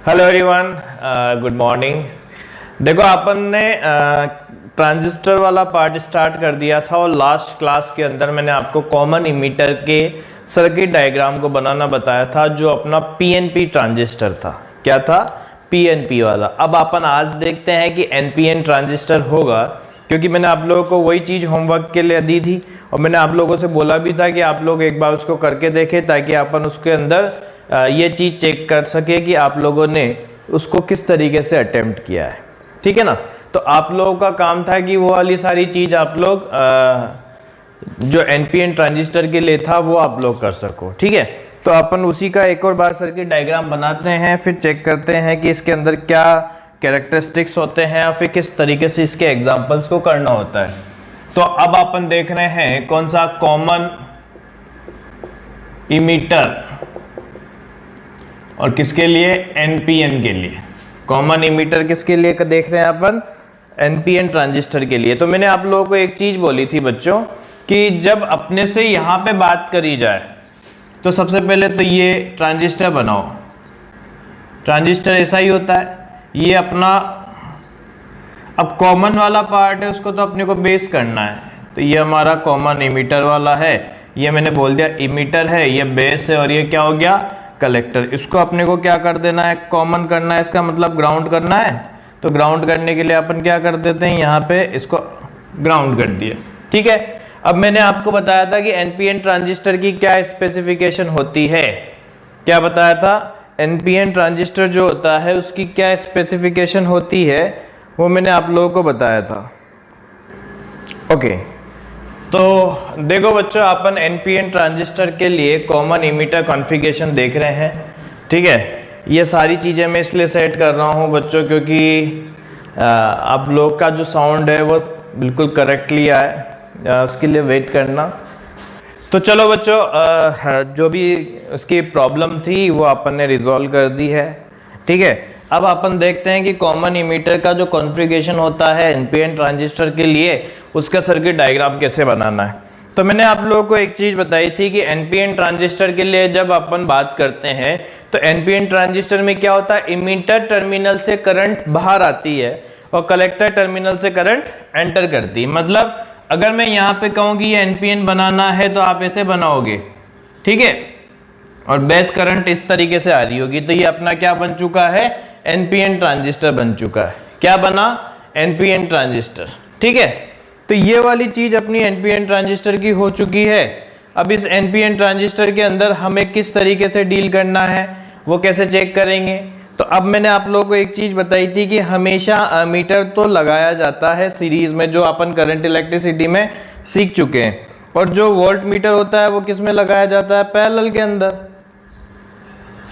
Hello everyone, good morning. देखो अपन ने transistor वाला पार्ट स्टार्ट कर दिया था और लास्ट क्लास के अंदर मैंने आपको कॉमन इमीटर के सर्किट डायग्राम को बनाना बताया था, जो अपना पीएनपी ट्रांजिस्टर था। क्या था? पीएनपी वाला। अब अपन आज देखते हैं कि एनपीएन ट्रांजिस्टर होगा, क्योंकि मैंने आप लोगों को वही चीज़ होमवर्क के लिए दी थी और मैंने आप लोगों से बोला भी था कि आप लोग एक बार उसको करके देखें, ताकि अपन उसके अंदर ये चीज़ चेक कर सके कि आप लोगों ने उसको किस तरीके से अटेम्प्ट किया है। ठीक है ना? तो आप लोगों का काम था कि वो वाली सारी चीज़ आप लोग जो एनपीएन ट्रांजिस्टर के लिए था वो आप लोग कर सको। ठीक है, तो अपन उसी का एक और बार सर्किट डायग्राम बनाते हैं, फिर चेक करते हैं कि इसके अंदर क्या कैरेक्टरिस्टिक्स होते हैं और फिर किस तरीके से इसके एग्जाम्पल्स को करना होता है। तो अब अपन देख रहे हैं कौन सा कॉमन इमीटर, और किसके लिए? एनपीएन के लिए। कॉमन इमीटर किसके लिए देख रहे हैं अपन? एनपीएन ट्रांजिस्टर के लिए। तो मैंने आप लोगों को एक चीज बोली थी बच्चों कि जब अपने से यहां पे बात करी जाए तो सबसे पहले तो ये ट्रांजिस्टर बनाओ। ट्रांजिस्टर ऐसा ही होता है, ये अपना अब कॉमन वाला पार्ट है, उसको तो अपने को बेस करना है। तो ये हमारा कॉमन इमीटर वाला है, ये मैंने बोल दिया इमीटर है, ये बेस है, और ये क्या हो गया? कलेक्टर। इसको अपने को क्या कर देना है? कॉमन करना है, इसका मतलब ग्राउंड करना है। तो ग्राउंड करने के लिए अपन क्या कर देते हैं? यहाँ पे इसको ग्राउंड कर दिया। ठीक है, अब मैंने आपको बताया था कि एनपीएन ट्रांजिस्टर की क्या स्पेसिफिकेशन होती है। क्या बताया था? एनपीएन ट्रांजिस्टर जो होता है उसकी क्या स्पेसिफिकेशन होती है, वो मैंने आप लोगों को बताया था। ओके, तो देखो बच्चों, अपन एनपीएन ट्रांजिस्टर के लिए कॉमन इमीटर कॉन्फ़िगरेशन देख रहे हैं। ठीक है, ये सारी चीज़ें मैं इसलिए सेट कर रहा हूँ बच्चों, क्योंकि आप लोग का जो साउंड है वो बिल्कुल करेक्टली आए, उसके लिए वेट करना। तो चलो बच्चों, जो भी उसकी प्रॉब्लम थी वो अपन ने रिजॉल्व कर दी है। ठीक है, अब अपन देखते हैं कि कॉमन इमीटर का जो कॉन्फ़िगरेशन होता है एनपीएन ट्रांजिस्टर के लिए, उसका सर्किट डायग्राम कैसे बनाना है। तो मैंने आप लोगों को एक चीज़ बताई थी कि एनपीएन ट्रांजिस्टर के लिए जब अपन बात करते हैं तो एनपीएन ट्रांजिस्टर में क्या होता है? इमीटर टर्मिनल से करंट बाहर आती है और कलेक्टर टर्मिनल से करंट एंटर करती है। मतलब अगर मैं यहाँ पे कहूँ कि ये एनपीएन बनाना है तो आप ऐसे बनाओगे। ठीक है, और बेस करंट इस तरीके से आ रही होगी, तो ये अपना क्या बन चुका है? एनपीएन ट्रांजिस्टर बन चुका है। क्या बना? NPN transistor. ठीक है, तो ये वाली चीज अपनी एनपीएन ट्रांजिस्टर की हो चुकी है। अब इस एनपीएन ट्रांजिस्टर के अंदर हमें किस तरीके से डील करना है वो कैसे चेक करेंगे। तो अब मैंने आप लोगों को एक चीज बताई थी कि हमेशा अमीटर तो लगाया जाता है सीरीज में, जो अपन करंट इलेक्ट्रिसिटी में सीख चुके हैं, और जो वोल्ट मीटर होता है वो किस में लगाया जाता है? पैरेलल के अंदर,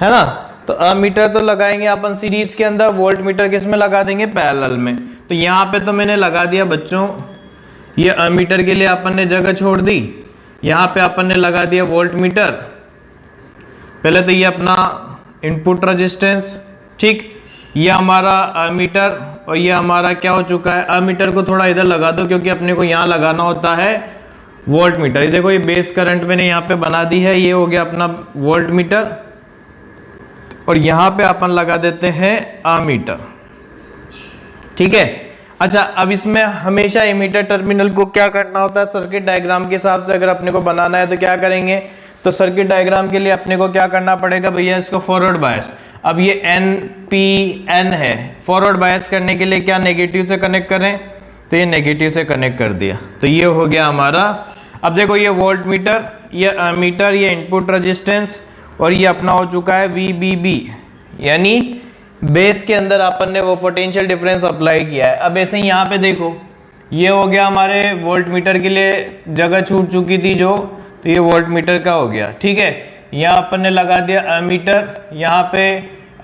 है ना? तो अमीटर तो लगाएंगे अपन सीरीज के अंदर, वोल्ट मीटर किस में लगा देंगे? पैरेलल में। तो यहाँ पे तो मैंने लगा दिया बच्चों, ये अमीटर के लिए अपन ने जगह छोड़ दी, यहाँ पे अपन ने लगा दिया वोल्ट मीटर। पहले तो ये अपना इनपुट रेजिस्टेंस, ठीक, ये हमारा अमीटर, और ये हमारा क्या हो चुका है? अमीटर को थोड़ा इधर लगा दो, क्योंकि अपने को यहाँ लगाना होता है वोल्ट मीटर। ये देखो, ये बेस करंट मैंने यहाँ पे बना दी है, ये हो गया अपना वोल्ट मीटर, और यहाँ पे अपन लगा देते हैं अमीटर। ठीक है, अच्छा, अब इसमें हमेशा इमीटर टर्मिनल को क्या करना होता है? सर्किट डायग्राम के हिसाब से अगर अपने को बनाना है तो क्या करेंगे? तो सर्किट डायग्राम के लिए अपने को क्या करना पड़ेगा भैया? इसको फॉरवर्ड बायस। अब ये NPN है, फॉरवर्ड बायस करने के लिए क्या नेगेटिव से कनेक्ट करें? तो ये नेगेटिव से कनेक्ट कर दिया, तो ये हो गया हमारा। अब देखो, ये वोल्ट मीटर, ये अमीटर, ये इनपुट रेजिस्टेंस, और ये अपना हो चुका है VBB, यानी बेस के अंदर अपन ने वो पोटेंशियल डिफरेंस अप्लाई किया है। अब ऐसे ही यहाँ पे देखो, ये हो गया हमारे वोल्ट मीटर के लिए जगह छूट चुकी थी जो, तो ये वोल्ट मीटर का हो गया। ठीक है, यहाँ अपन ने लगा दिया अमीटर, यहाँ पे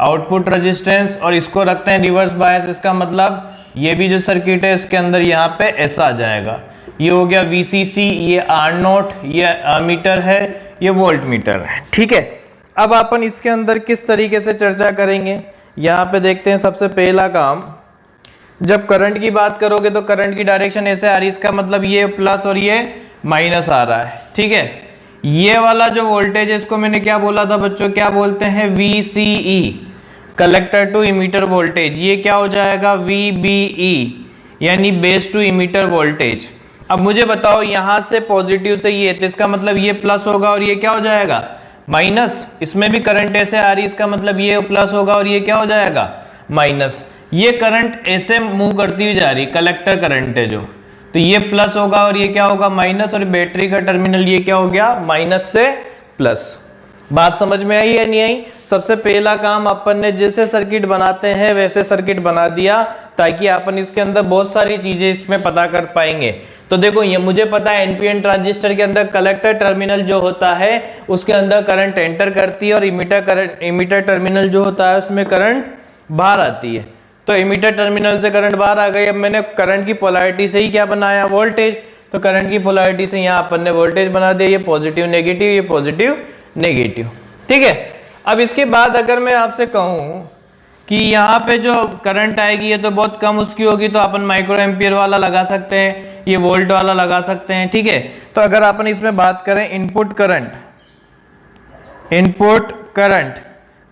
आउटपुट रेजिस्टेंस, और इसको रखते हैं रिवर्स बायस। इसका मतलब ये भी जो सर्किट है इसके अंदर यहाँ पे ऐसा आ जाएगा। ये हो गया VCC, ये R0, ये अमीटर है, ये वोल्ट मीटर है। ठीक है, अब अपन इसके अंदर किस तरीके से चर्चा करेंगे, यहाँ पे देखते हैं। सबसे पहला काम, जब करंट की बात करोगे तो करंट की डायरेक्शन ऐसे आ रही है, इसका मतलब ये प्लस और ये माइनस आ रहा है। ठीक है, ये वाला जो वोल्टेज है इसको मैंने क्या बोला था बच्चों? क्या बोलते हैं? VCE। Collector to emitter voltage, ये क्या हो जाएगा VBE, यानी बेस टू इमीटर वोल्टेज। अब मुझे बताओ यहां से पॉजिटिव से ये, तो इसका मतलब ये प्लस होगा और ये क्या हो जाएगा माइनस। इसमें भी करंट ऐसे आ रही, इसका मतलब ये प्लस होगा और ये क्या हो जाएगा माइनस। ये करंट ऐसे मूव करती हुई जा रही, कलेक्टर करंट है जो, तो ये प्लस होगा और ये क्या होगा माइनस, और बैटरी का टर्मिनल ये क्या हो गया माइनस से प्लस। बात समझ में आई या नहीं आई? सबसे पहला काम अपन ने जैसे सर्किट बनाते हैं वैसे सर्किट बना दिया, ताकि अपन इसके अंदर बहुत सारी चीजें इसमें पता कर पाएंगे। तो देखो ये मुझे पता है एनपीएन ट्रांजिस्टर के अंदर कलेक्टर टर्मिनल जो होता है उसके अंदर करंट एंटर करती है, और इमीटर टर्मिनल जो होता है उसमें करंट बाहर आती है। तो इमीटर टर्मिनल से करंट बाहर आ गई। अब मैंने करंट की पोलैरिटी से ही क्या बनाया वोल्टेज, तो करंट की पोलैरिटी से यहाँ अपन ने वोल्टेज बना दिया, ये पॉजिटिव नेगेटिव, ये पॉजिटिव नेगेटिव, ठीक है। अब इसके बाद अगर मैं आपसे कहूं कि यहाँ पे जो करंट आएगी ये तो बहुत कम उसकी होगी, तो अपन माइक्रो एम्पियर वाला लगा सकते हैं, ये वोल्ट वाला लगा सकते हैं, ठीक है। तो अगर अपन इसमें बात करें इनपुट करंट,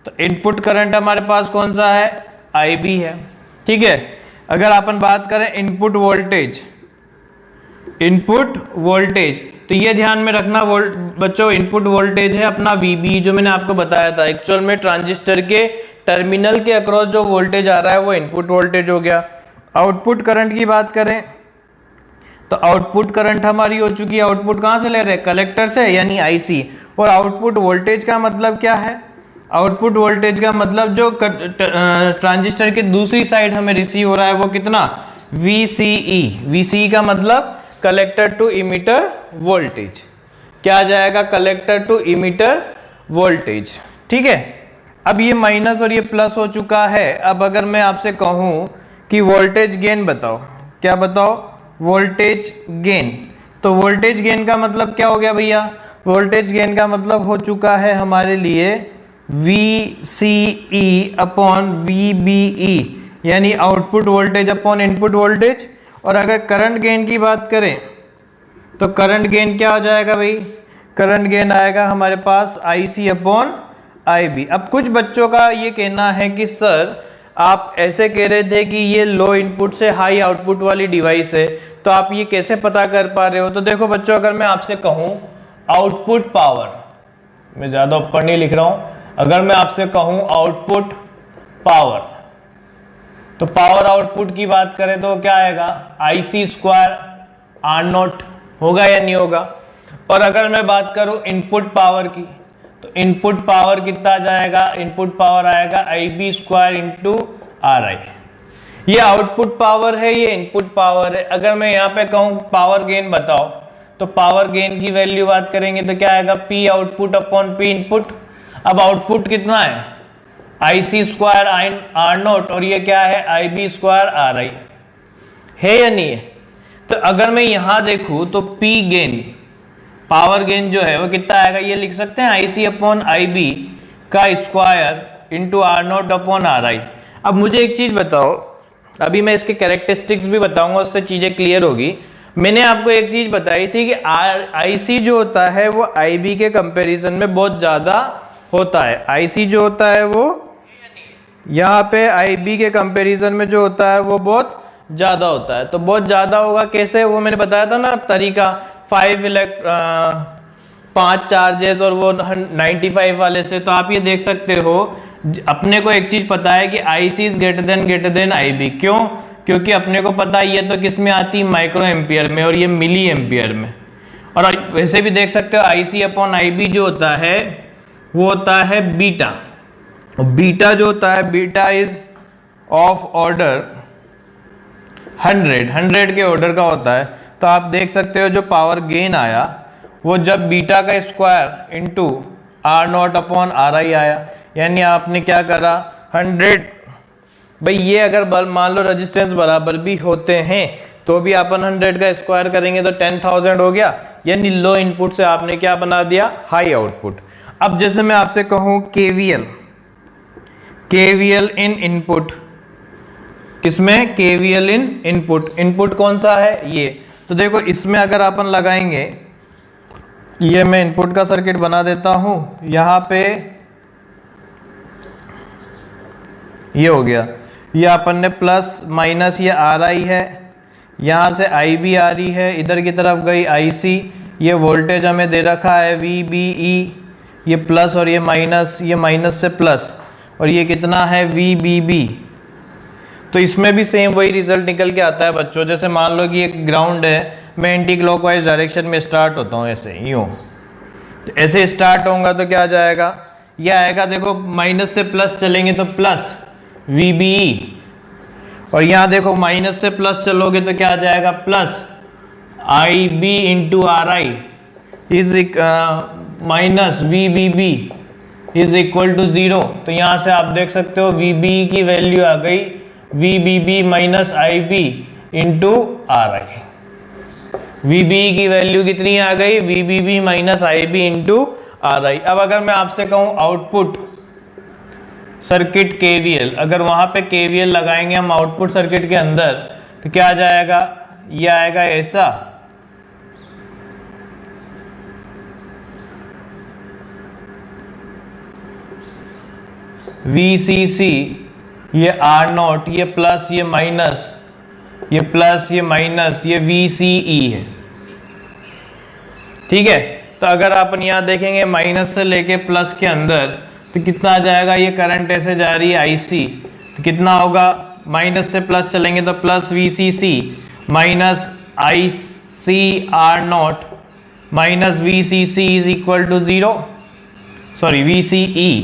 तो इनपुट करंट हमारे पास कौन सा है IB है, ठीक है। अगर अपन बात करें इनपुट वोल्टेज, तो ये ध्यान में रखना बच्चों, इनपुट वोल्टेज है अपना VB, जो मैंने आपको बताया था। एक्चुअल में ट्रांजिस्टर के टर्मिनल के अक्रॉस जो वोल्टेज आ रहा है वो इनपुट वोल्टेज हो गया। आउटपुट करंट की बात करें तो आउटपुट करंट हमारी हो चुकी है, आउटपुट कहां से ले रहे हैं कलेक्टर से, यानी IC। और आउटपुट वोल्टेज का मतलब क्या है, आउटपुट वोल्टेज का मतलब जो ट्रांजिस्टर के दूसरी साइड हमें रिसीव हो रहा है वो कितना VCE का मतलब कलेक्टर टू इमीटर वोल्टेज। क्या आ जाएगा कलेक्टर टू इमीटर वोल्टेज, ठीक है। अब ये माइनस और ये प्लस हो चुका है। अब अगर मैं आपसे कहूं कि वोल्टेज गेन बताओ, क्या बताओ वोल्टेज गेन, तो वोल्टेज गेन का मतलब क्या हो गया भैया, वोल्टेज गेन का मतलब हो चुका है हमारे लिए VCE अपॉन VBE, यानी output voltage upon input voltage. और अगर करंट गेन की बात करें तो करंट गेन क्या हो जाएगा भाई, करंट गेन आएगा हमारे पास IC अपॉन IB। अब कुछ बच्चों का ये कहना है कि सर आप ऐसे कह रहे थे कि ये लो इनपुट से हाई आउटपुट वाली डिवाइस है, तो आप ये कैसे पता कर पा रहे हो। तो देखो बच्चों, अगर मैं आपसे कहूं आउटपुट पावर, मैं ज्यादा ऊपर नहीं लिख रहा हूं, अगर मैं आपसे कहूं आउटपुट पावर, तो पावर आउटपुट की बात करें तो क्या आएगा IC स्क्वायर R0 होगा या नहीं होगा। और अगर मैं बात करूं इनपुट पावर की, तो इनपुट पावर कितना आ जाएगा, इनपुट पावर आएगा IB स्क्वायर इंटू RI। ये आउटपुट पावर है, ये इनपुट पावर है। अगर मैं यहाँ पे कहूँ पावर गेन बताओ, तो पावर गेन की वैल्यू बात करेंगे तो क्या आएगा P output upon P input. अब आउटपुट कितना है IC स्क्वायर R0 और ये क्या है IB स्क्वायर RI, है या नहीं है। तो अगर मैं यहां देखूं तो P गेन, पावर गेन जो है वो कितना आएगा, ये लिख सकते हैं IC अपॉन IB का square into R0 upon RI। अब मुझे एक चीज बताओ, अभी मैं इसके कैरेक्टरिस्टिक्स भी बताऊंगा, उससे चीजें क्लियर होगी। मैंने आपको एक चीज बताई थी कि IC जो होता है वो IB के कंपैरिजन में बहुत ज्यादा होता है। IC जो होता है वो यहाँ पे IB के कंपैरिजन में जो होता है वो बहुत ज्यादा होता है। तो बहुत ज्यादा होगा कैसे, वो मैंने बताया था ना तरीका, 5 चार्जेस और वो 95 वाले से। तो आप ये देख सकते हो, अपने को एक चीज पता है कि IC is greater than IB। क्यों, क्योंकि अपने को पता है ये तो किस में आती है माइक्रो एम्पियर में और ये मिली एम्पियर में। और वैसे भी देख सकते हो IC अपॉन IB जो होता है वो होता है बीटा। बीटा जो होता है, बीटा इज ऑफ ऑर्डर 100 के ऑर्डर का होता है। तो आप देख सकते हो जो पावर गेन आया वो जब बीटा का square into R0 upon RI आया, यानी आपने क्या करा 100। भाई ये अगर मान लो रेजिस्टेंस बराबर भी होते हैं तो भी अपन 100 का स्क्वायर करेंगे तो 10,000 हो गया, यानी लो इनपुट से आपने क्या बना दिया हाई आउटपुट। अब जैसे मैं आपसे कहूं KVL इन इनपुट, किसमें KVL इन इनपुट, इनपुट कौन सा है ये, तो देखो इसमें अगर अपन लगाएंगे, ये मैं इनपुट का सर्किट बना देता हूं। यहां पे ये हो गया, ये अपन ने प्लस माइनस, ये आर आई है, यहाँ से आई बी आ रही है, इधर की तरफ गई आई सी, ये वोल्टेज हमें दे रखा है वी बी ई, ये प्लस और ये माइनस से प्लस, और ये कितना है वी बी बी। तो इसमें भी सेम वही रिजल्ट निकल के आता है बच्चों। जैसे मान लो कि एक ग्राउंड है, मैं एंटी क्लॉकवाइज डायरेक्शन में स्टार्ट होता हूँ ऐसे यूँ, तो ऐसे स्टार्ट होगा तो क्या आ जाएगा, ये आएगा, देखो माइनस से प्लस चलेंगे तो प्लस वी बी ई, और यहाँ देखो माइनस से प्लस चलोगे तो क्या आ जाएगा, plus I B into R I is minus V B B is equal to 0। तो यहाँ से आप देख सकते हो वी बी की वैल्यू आ गई V B B minus I B into R I. V B की वैल्यू कितनी आ गई, V B B minus I B into R I. अब अगर मैं आपसे कहूँ आउटपुट सर्किट केवीएल, अगर वहां पे केवीएल लगाएंगे हम आउटपुट सर्किट के अंदर तो क्या आ जाएगा, ये आएगा ऐसा, VCC, ये R नॉट, ये प्लस, ये माइनस, ये प्लस, ये माइनस, ये VCE है, ठीक है। तो अगर अपन यहाँ देखेंगे माइनस से लेके प्लस के अंदर तो कितना आ जाएगा, ये करंट ऐसे जा रही है IC, तो कितना होगा, माइनस से प्लस चलेंगे तो plus VCC minus ICR not minus VCC is equal to 0, sorry VCE।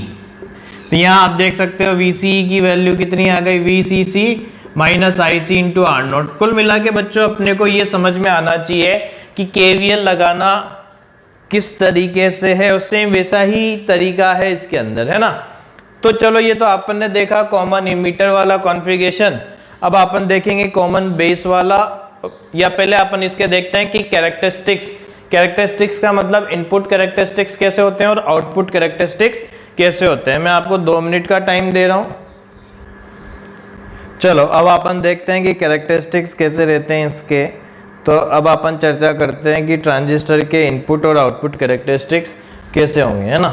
तो यहाँ आप देख सकते हो VCE की वैल्यू कितनी आ गई, VCC minus IC into R naught. कुल मिला के बच्चों अपने को ये समझ में आना चाहिए कि KVL लगाना किस तरीके से है, और सेम वैसा ही तरीका है इसके अंदर, है ना। तो चलो ये तो अपन ने देखा कॉमन इमीटर वाला कॉन्फ़िगरेशन। अब अपन देखेंगे कॉमन बेस वाला, या पहले अपन इसके देखते हैं कि कैरेक्टरिस्टिक्स। कैरेक्टरिस्टिक्स का मतलब इनपुट कैरेक्टरिस्टिक्स कैसे होते हैं और आउटपुट कैरेक्टरिस्टिक्स कैसे होते हैं। मैं आपको 2 मिनट का टाइम दे रहा हूं। चलो अब अपन देखते हैं कि कैरेक्टरिस्टिक्स कैसे रहते हैं इसके। तो अब अपन चर्चा करते हैं कि ट्रांजिस्टर के इनपुट और आउटपुट कैरेक्टरिस्टिक्स कैसे होंगे, है ना।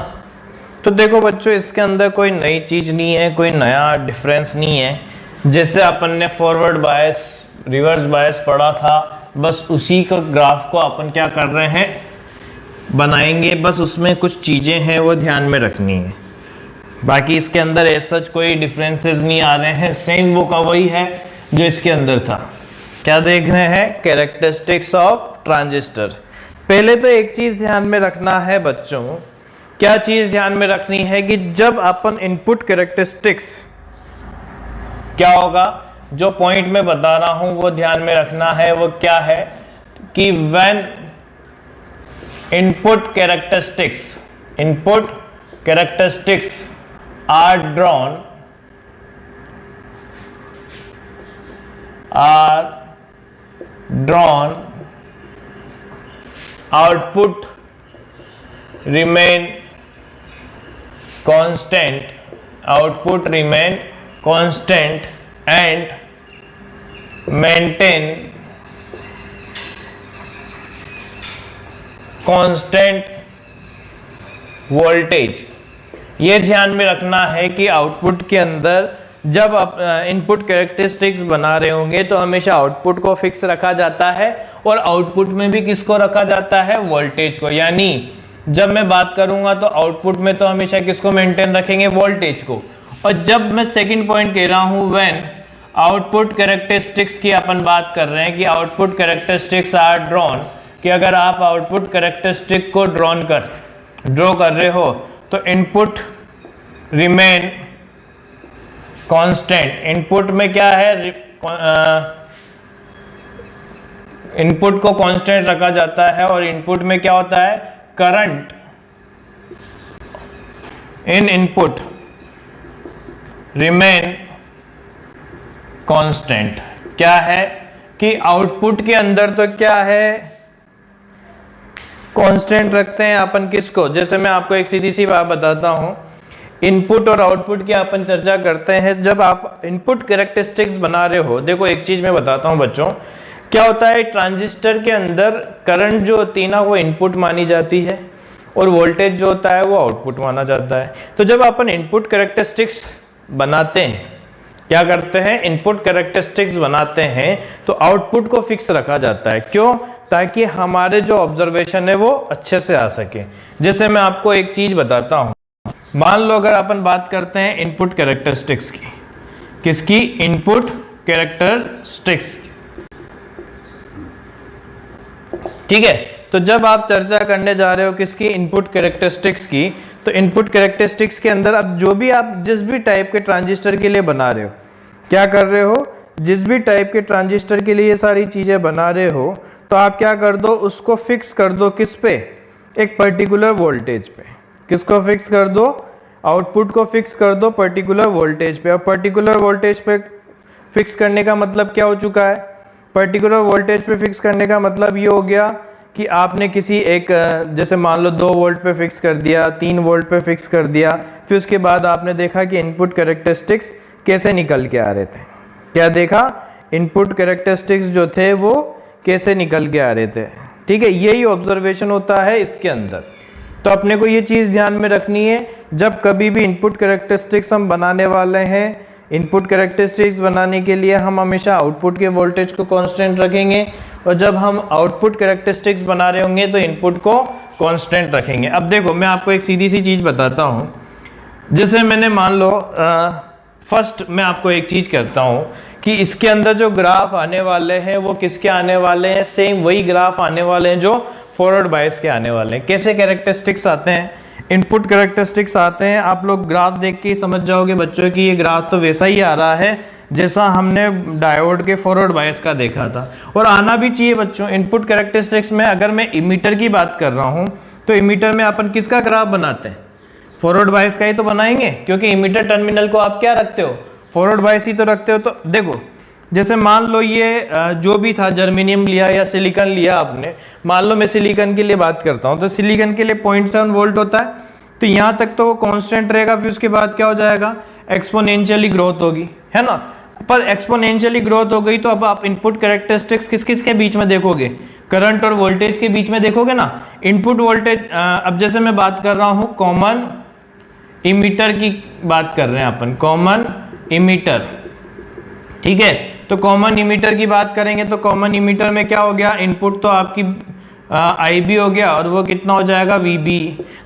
तो देखो बच्चों, इसके अंदर कोई नई चीज़ नहीं है, कोई नया डिफरेंस नहीं है। जैसे अपन ने फॉरवर्ड बायस, रिवर्स बायस पढ़ा था, बस उसी को ग्राफ को अपन क्या कर रहे हैं, बनाएंगे। बस उसमें कुछ चीज़ें हैं वो ध्यान में रखनी है, बाकी इसके अंदर ऐसा कोई डिफरेंसेस नहीं आ रहे हैं। सेम वो का वही है जो इसके अंदर था। क्या देख रहे हैं, कैरेक्टरिस्टिक्स ऑफ ट्रांजिस्टर। पहले तो एक चीज़ ध्यान में रखना है बच्चों, क्या चीज़ ध्यान में रखनी है कि जब अपन इनपुट कैरेक्टरिस्टिक्स, क्या होगा, जो पॉइंट में बता रहा हूं वो ध्यान में रखना है। वो क्या है कि when input characteristics are drawn, output remain constant, and maintain constant voltage. ये ध्यान में रखना है कि आउटपुट के अंदर जब आप इनपुट कैरेक्टरिस्टिक्स बना रहे होंगे तो हमेशा आउटपुट को फिक्स रखा जाता है, और आउटपुट में भी किसको रखा जाता है, वोल्टेज को। यानी जब मैं बात करूंगा तो आउटपुट में तो हमेशा किसको मेंटेन रखेंगे, वोल्टेज को। और जब मैं सेकंड पॉइंट कह रहा हूं व्हेन आउटपुट कैरेक्टरिस्टिक्स की अपन बात कर रहे हैं कि आउटपुट कैरेक्टरिस्टिक्स आर ड्रॉन, कि अगर आप आउटपुट कैरेक्टरिस्टिक को ड्रॉ कर रहे हो तो इनपुट रिमेन कांस्टेंट। इनपुट में क्या है, इनपुट को कांस्टेंट रखा जाता है, और इनपुट में क्या होता है, current in input remain constant. क्या है कि आउटपुट के अंदर तो क्या है, कांस्टेंट रखते हैं अपन किसको। जैसे मैं आपको एक सीधी सी बात बताता हूं, इनपुट और आउटपुट की अपन चर्चा करते हैं। जब आप इनपुट कैरेक्टरिस्टिक्स बना रहे हो, देखो एक चीज मैं बताता हूं बच्चों, क्या होता है, ट्रांजिस्टर के अंदर करंट जो होती है ना वो इनपुट मानी जाती है, और वोल्टेज जो होता है वो आउटपुट माना जाता है। तो जब अपन इनपुट कैरेक्टरिस्टिक्स बनाते हैं क्या करते हैं, इनपुट कैरेक्टरिस्टिक्स बनाते हैं तो आउटपुट को फिक्स रखा जाता है। क्यों? ताकि हमारे जो ऑब्जर्वेशन है वो अच्छे से आ सके। जैसे मैं आपको एक चीज बताता हूं, मान लो अगर अपन बात करते हैं इनपुट कैरेक्टरिस्टिक्स की, किसकी, इनपुट कैरेक्टरिस्टिक्स, ठीक है। तो जब आप चर्चा करने जा रहे हो किसकी, इनपुट कैरेक्टरिस्टिक्स की, तो इनपुट कैरेक्टरिस्टिक्स के अंदर अब जो भी आप जिस भी टाइप के ट्रांजिस्टर के लिए बना रहे हो, क्या कर रहे हो, जिस भी टाइप के ट्रांजिस्टर के लिए ये सारी चीजें बना रहे हो, तो आप क्या कर दो, उसको फिक्स कर दो किस पे, एक पर्टिकुलर वोल्टेज पे। किसको फिक्स कर दो, आउटपुट को फिक्स कर दो पर्टिकुलर वोल्टेज पे। और पर्टिकुलर वोल्टेज पे फिक्स करने का मतलब क्या हो चुका है, पर्टिकुलर वोल्टेज पे फिक्स करने का मतलब ये हो गया कि आपने किसी एक, जैसे मान लो 2 वोल्ट पे फिक्स कर दिया, 3 वोल्ट पे फिक्स कर दिया, फिर उसके बाद आपने देखा कि इनपुट कैरेक्टरिस्टिक्स कैसे निकल के आ रहे थे। क्या देखा, इनपुट कैरेक्टरिस्टिक्स जो थे वो कैसे निकल के आ रहे थे, ठीक है। यही ऑब्जर्वेशन होता है इसके अंदर। तो अपने को ये चीज़ ध्यान में रखनी है, जब कभी भी इनपुट कैरेक्टरिस्टिक्स हम बनाने वाले हैं, इनपुट कैरेक्टरिस्टिक्स बनाने के लिए हम हमेशा आउटपुट के वोल्टेज को कांस्टेंट रखेंगे, और जब हम आउटपुट कैरेक्टरिस्टिक्स बना रहे होंगे तो इनपुट को कांस्टेंट रखेंगे। अब देखो मैं आपको एक सीधी सी चीज़ बताता हूँ, जैसे मैंने मान लो फर्स्ट मैं आपको एक चीज़ कहता हूँ कि इसके अंदर जो ग्राफ आने वाले हैं वो किसके आने वाले हैं, सेम वही ग्राफ आने वाले हैं जो फॉरवर्ड बायस के आने वाले हैं। कैसे कैरेक्टरिस्टिक्स आते हैं, इनपुट कैरेक्टरिस्टिक्स आते हैं, आप लोग ग्राफ देख के ही समझ जाओगे बच्चों की ये ग्राफ तो वैसा ही आ रहा है जैसा हमने डायोड के फॉरवर्ड बायस का देखा था, और आना भी चाहिए बच्चों। इनपुट कैरेक्टरिस्टिक्स में अगर मैं इमीटर की बात कर रहा हूँ तो इमीटर में अपन किसका ग्राफ बनाते हैं, फॉरवर्ड बायस का ही तो बनाएंगे, क्योंकि इमीटर टर्मिनल को आप क्या रखते हो, फॉरवर्ड बायस ही तो रखते हो। तो देखो जैसे मान लो ये जो भी था, जर्मेनियम लिया या सिलिकॉन लिया आपने, मान लो मैं सिलिकॉन के लिए बात करता हूँ, तो सिलिकॉन के लिए 0.7 वोल्ट होता है, तो यहाँ तक तो वो कांस्टेंट रहेगा, फिर उसके बाद क्या हो जाएगा, एक्सपोनेंशियली ग्रोथ होगी, है ना। पर एक्सपोनेंशियली ग्रोथ हो गई तो अब आप इनपुट कैरेक्टरिस्टिक्स किस किस के बीच में देखोगे, करंट और वोल्टेज के बीच में देखोगे ना। इनपुट वोल्टेज, अब जैसे मैं बात कर रहा हूँ कॉमन इमीटर की बात कर रहे हैं अपन, कॉमन इमीटर, ठीक है। तो कॉमन इमीटर की बात करेंगे तो कॉमन इमीटर में क्या हो गया, इनपुट तो आपकी IB हो गया और वो कितना हो जाएगा, VB।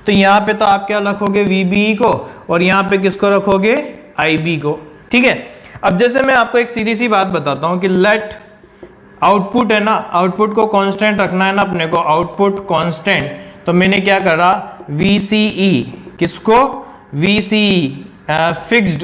तो यहाँ पे तो आप क्या रखोगे, VBE को, और यहाँ पे किसको रखोगे, IB को, ठीक है। अब जैसे मैं आपको एक सीधी सी बात बताता हूँ कि लेट आउटपुट है ना, आउटपुट को कांस्टेंट रखना है ना अपने को, आउटपुट कांस्टेंट, तो मैंने क्या करा, VCE, किसको, VCE फिक्स्ड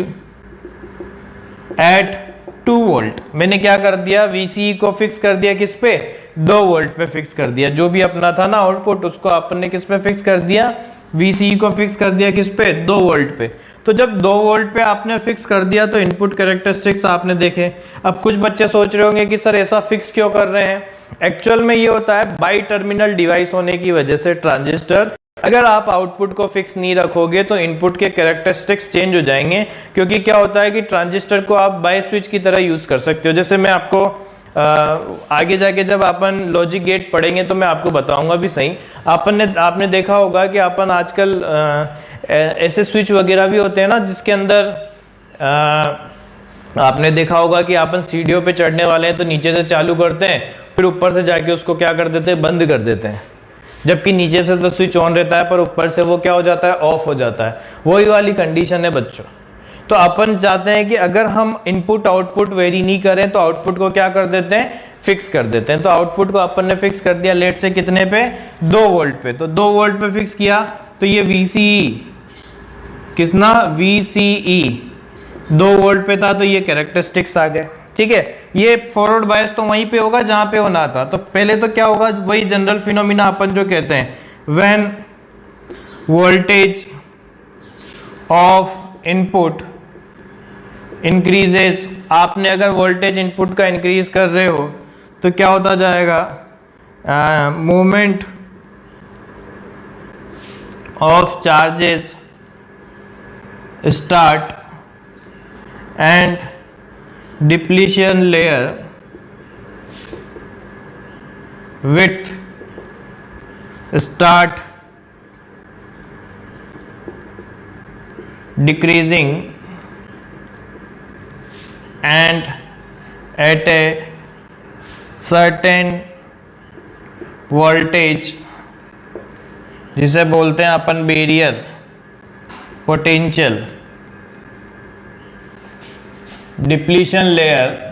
एट 2 वोल्ट। मैंने क्या कर दिया, VCE को फिक्स कर दिया किस पे, 2 वोल्ट पे फिक्स कर दिया। जो भी अपना था ना आउटपुट, उसको आपने किस पे फिक्स कर दिया, VCE को फिक्स कर दिया किस पे, 2 वोल्ट पे। तो जब 2 वोल्ट पे आपने फिक्स कर दिया तो इनपुट कैरेक्टरिस्टिक्स आपने देखे। अब कुछ बच्चे सोच रहे होंगे कि सर ऐसा फिक्स क्यों कर रहे हैं, एक्चुअल में ये होता है बाई टर्मिनल डिवाइस होने की वजह से ट्रांजिस्टर, अगर आप आउटपुट को फिक्स नहीं रखोगे तो इनपुट के कैरेक्टरिस्टिक्स चेंज हो जाएंगे। क्योंकि क्या होता है कि ट्रांजिस्टर को आप बाय स्विच की तरह यूज कर सकते हो। जैसे मैं आपको आगे जाके जब अपन लॉजिक गेट पढ़ेंगे तो मैं आपको बताऊंगा भी सही। आपने देखा होगा कि अपन आजकल ऐसे स्विच वगैरह भी होते हैं ना जिसके अंदर आपने देखा होगा कि अपन सीढ़ियों पे चढ़ने वाले हैं तो नीचे से चालू करते हैं, फिर ऊपर से जाके उसको क्या कर देते हैं, बंद कर देते हैं। जबकि नीचे से तो स्विच ऑन रहता है पर ऊपर से वो क्या हो जाता है, ऑफ हो जाता है। वही वाली कंडीशन है बच्चों। तो अपन चाहते हैं कि अगर हम इनपुट आउटपुट वेरी नहीं करें तो आउटपुट को क्या कर देते हैं, फिक्स कर देते हैं। तो आउटपुट को अपन ने फिक्स कर दिया लेट से कितने पे, 2 वोल्ट पे। तो 2 वोल्ट पे फिक्स किया तो ये VCE कितना, VCE 2 वोल्ट पे था तो ये कैरेक्टरिस्टिक्स आ गए। ठीक है, ये फॉरवर्ड बायस तो वहीं पे होगा जहां पे होना था। तो पहले तो क्या होगा, वही जनरल फिनोमिना अपन जो कहते हैं, when voltage of input increases. आपने अगर वोल्टेज इनपुट का इंक्रीज कर रहे हो तो क्या होता जाएगा, movement of charges start and depletion layer width start decreasing and at a certain voltage, जिसे बोलते हैं अपन barrier potential, depletion layer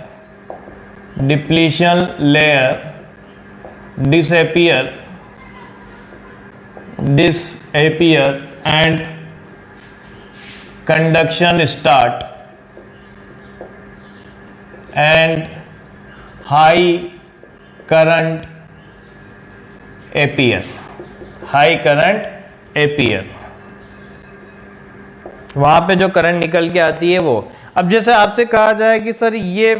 disappear and conduction start and high current appear. वहां पे जो करंट निकल के आती है वो। अब जैसे आपसे कहा जाए कि सर ये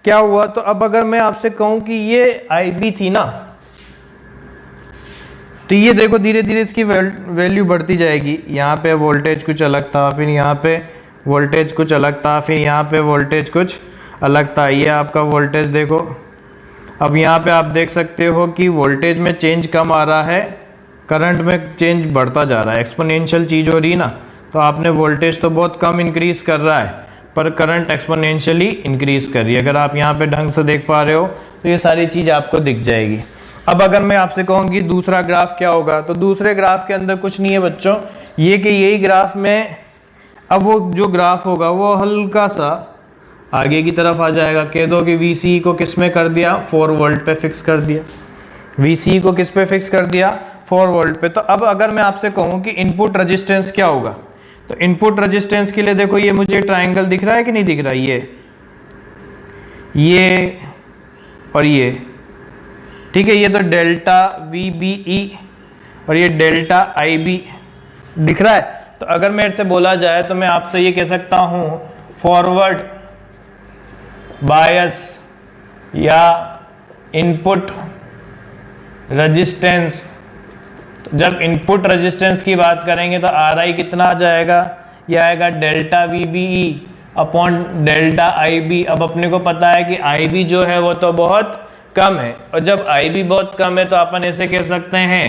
क्या हुआ, तो अब अगर मैं आपसे कहूं कि ये IB थी ना, तो ये देखो धीरे धीरे इसकी वैल्यू बढ़ती जाएगी। यहाँ पे वोल्टेज कुछ अलग था, फिर यहाँ पे वोल्टेज कुछ अलग था, फिर यहाँ पे वोल्टेज कुछ अलग था। ये आपका वोल्टेज देखो, अब यहाँ पे आप देख सकते हो कि वोल्टेज में चेंज कम आ रहा है, करंट में चेंज बढ़ता जा रहा है। एक्सपोनेंशियल चीज़ हो रही ना, तो आपने वोल्टेज तो बहुत कम इंक्रीज कर रहा है पर करंट एक्सपोनेंशियली इंक्रीज कर रही है। अगर आप यहाँ पे ढंग से देख पा रहे हो तो ये सारी चीज़ आपको दिख जाएगी। अब अगर मैं आपसे कहूँ कि दूसरा ग्राफ क्या होगा, तो दूसरे ग्राफ के अंदर कुछ नहीं है बच्चों, ये कि यही ग्राफ में अब वो जो ग्राफ होगा वो हल्का सा आगे की तरफ आ जाएगा। कह दो कि VCE को किस में कर दिया, 4 वोल्ट पे फिक्स कर दिया। VCE को किस पे फिक्स कर दिया, 4 वोल्ट पे। तो अब अगर मैं आपसे कहूँ कि इनपुट रेजिस्टेंस क्या होगा, तो इनपुट रेजिस्टेंस के लिए देखो ये मुझे ट्रायंगल दिख रहा है कि नहीं दिख रहा, ये और ये, ठीक है। ये तो डेल्टा VBE और ये डेल्टा IB दिख रहा है। तो अगर मेरे से बोला जाए तो मैं आपसे ये कह सकता हूं फॉरवर्ड बायस या इनपुट रेजिस्टेंस। तो जब इनपुट रेजिस्टेंस की बात करेंगे तो RI कितना आ जाएगा, ये आएगा delta VBE upon delta IB। अब अपने को पता है कि IB जो है वो तो बहुत कम है, और जब IB बहुत कम है तो अपन ऐसे कह सकते हैं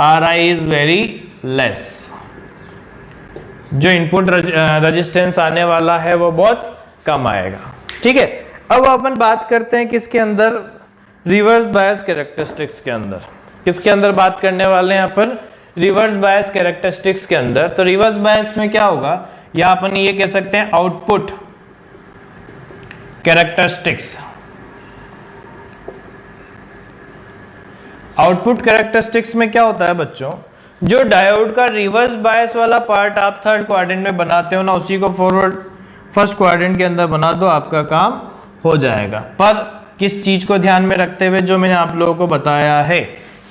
RI इज वेरी लेस। जो इनपुट रेजिस्टेंस आने वाला है वो बहुत कम आएगा, ठीक है। अब अपन बात करते हैं किसके अंदर, रिवर्स बायस कैरेक्टरिस्टिक्स के अंदर। किसके अंदर बात करने वाले हैं अपन, रिवर्स बायस कैरेक्टरिस्टिक्स के अंदर। तो रिवर्स बायस में क्या होगा, या अपन ये कह सकते हैं आउटपुट कैरेक्टरिस्टिक्स। आउटपुट कैरेक्टरिस्टिक्स में क्या होता है बच्चों, जो डायोड का रिवर्स बायस वाला पार्ट आप थर्ड क्वाड्रेंट में बनाते हो ना, उसी को फॉरवर्ड फर्स्ट क्वाड्रेंट के अंदर बना दो, आपका काम हो जाएगा। पर किस चीज को ध्यान में रखते हुए, जो मैंने आप लोगों को बताया है।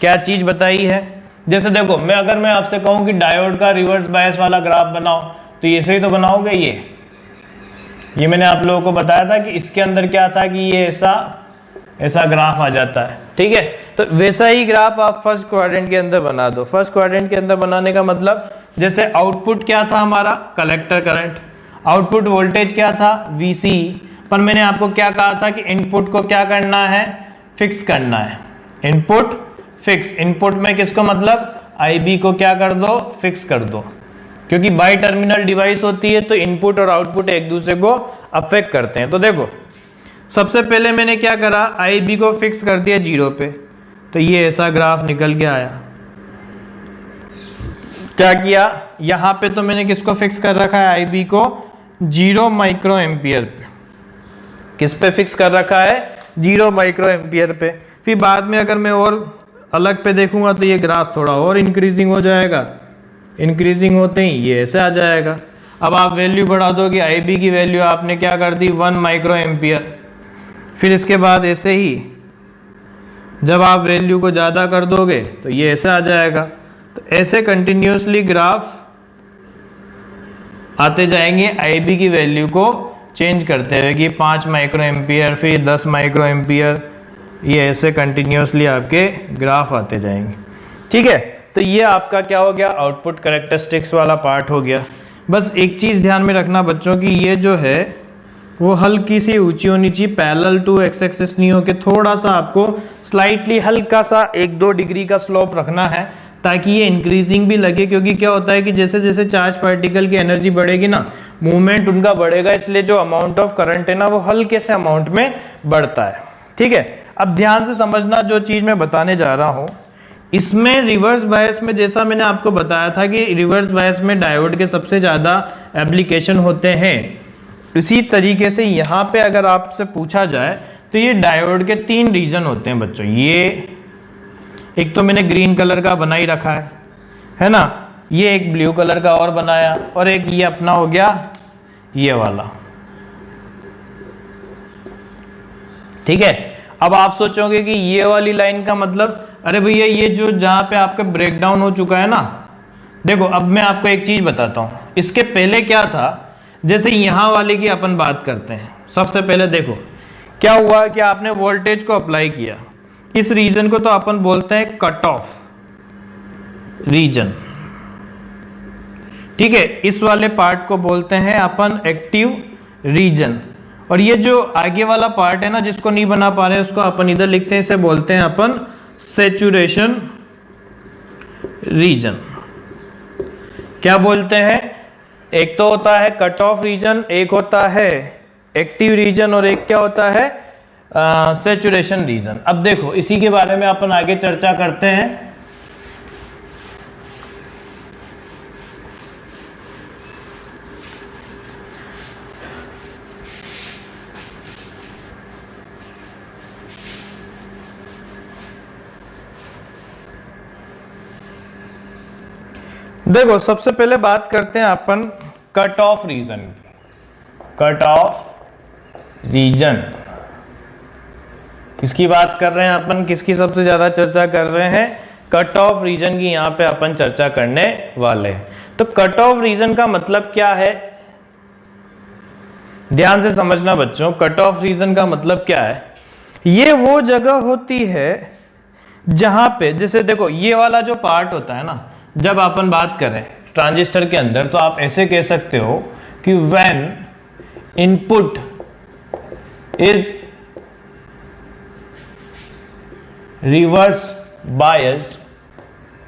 क्या चीज बताई है, जैसे देखो अगर मैं आपसे कहूं कि डायोड का रिवर्स बायस वाला ग्राफ बनाओ, तो ये से ही तो बनाओगे। ये मैंने आप लोगों को बताया था कि इसके अंदर क्या था कि ये ऐसा ग्राफ आ जाता है, ठीक है। तो वैसा ही ग्राफ आप फर्स्ट क्वाड्रेंट के अंदर बना दो। फर्स्ट क्वाड्रेंट के अंदर बनाने का मतलब, जैसे आउटपुट क्या था हमारा, कलेक्टर करंट, आउटपुट वोल्टेज क्या था VCE, पर मैंने आपको क्या कहा था कि इनपुट को क्या करना है, फिक्स करना है। इनपुट फिक्स, इनपुट में किसको मतलब IB को क्या कर दो, फिक्स कर दो, क्योंकि बाई टर्मिनल डिवाइस होती है तो इनपुट और आउटपुट एक दूसरे को अफेक्ट करते हैं। तो देखो सबसे पहले मैंने क्या करा, IB को फिक्स कर दिया 0 पे, तो ये ऐसा ग्राफ निकल के आया। क्या किया, यहां पे तो मैंने किसको फिक्स कर रखा है, IB को 0 माइक्रो एम्पियर पे। किस पे फिक्स कर रखा है, 0 माइक्रो एम्पियर पे। फिर बाद में अगर मैं और अलग पे देखूंगा तो ये ग्राफ थोड़ा और इंक्रीजिंग हो जाएगा। इंक्रीजिंग होते ही ये ऐसे आ जाएगा। अब आप वैल्यू बढ़ा दोगे, IB की वैल्यू आपने क्या कर दी 1 माइक्रो एम्पियर। फिर इसके बाद ऐसे ही जब आप वैल्यू को ज़्यादा कर दोगे तो ये ऐसे आ जाएगा। तो ऐसे कंटिन्यूसली ग्राफ आते जाएंगे IB की वैल्यू को चेंज करते हुए कि 5 माइक्रो एम्पियर, फिर 10 माइक्रो एम्पियर, ये ऐसे कंटिन्यूसली आपके ग्राफ आते जाएंगे, ठीक है। तो ये आपका क्या हो गया, आउटपुट कैरेक्टरिस्टिक्स वाला पार्ट हो गया। बस एक चीज़ ध्यान में रखना बच्चों की, ये जो है वो हल्की सी ऊंची होनी चाहिए, पैरेलल टू एक्स एक्सिस नहीं हो के थोड़ा सा आपको स्लाइटली हल्का सा 1-2 डिग्री का स्लोप रखना है, ताकि ये इंक्रीजिंग भी लगे। क्योंकि क्या होता है कि जैसे जैसे चार्ज पार्टिकल की एनर्जी बढ़ेगी ना, मूवमेंट उनका बढ़ेगा, इसलिए जो अमाउंट ऑफ करंट है ना वो हल्के से अमाउंट में बढ़ता है। ठीक है, अब ध्यान से समझना जो चीज मैं बताने जा रहा हूं। इसमें रिवर्स बायस में जैसा मैंने आपको बताया था कि रिवर्स बायस में डायोड के सबसे ज़्यादा एप्लीकेशन होते हैं, इसी तरीके से यहाँ पे अगर आपसे पूछा जाए तो ये डायोड के 3 रीजन होते हैं बच्चों। ये एक तो मैंने ग्रीन कलर का बना ही रखा है ना, ये एक ब्लू कलर का और बनाया, और एक ये अपना हो गया ये वाला। ठीक है, अब आप सोचोगे कि ये वाली लाइन का मतलब, अरे भैया ये जो जहां पे आपका ब्रेकडाउन हो चुका है ना, देखो अब मैं आपको एक चीज बताता हूं, इसके पहले क्या था, जैसे यहां वाले की अपन बात करते हैं। सबसे पहले देखो क्या हुआ कि आपने वोल्टेज को अप्लाई किया, इस रीजन को तो अपन बोलते हैं कट ऑफ रीजन। ठीक है, इस वाले पार्ट को बोलते हैं अपन एक्टिव रीजन, और ये जो आगे वाला पार्ट है ना जिसको नहीं बना पा रहे उसको अपन इधर लिखते हैं, इसे बोलते हैं अपन सैचुरेशन रीजन। क्या बोलते हैं, एक तो होता है कट ऑफ रीजन, एक होता है एक्टिव रीजन, और एक क्या होता है सैचुरेशन रीजन। अब देखो इसी के बारे में अपन आगे चर्चा करते हैं। देखो सबसे पहले बात करते हैं अपन कट ऑफ रीजन की। कट ऑफ रीजन किसकी बात कर रहे हैं अपन, किसकी सबसे ज्यादा चर्चा कर रहे हैं, कट ऑफ रीजन की यहां पे अपन चर्चा करने वाले हैं। तो कट ऑफ रीजन का मतलब क्या है, ध्यान से समझना बच्चों। कट ऑफ रीजन का मतलब क्या है, ये वो जगह होती है जहां पे, जैसे देखो ये वाला जो पार्ट होता है ना, जब अपन बात करें ट्रांजिस्टर के अंदर तो आप ऐसे कह सकते हो कि when input is reverse biased,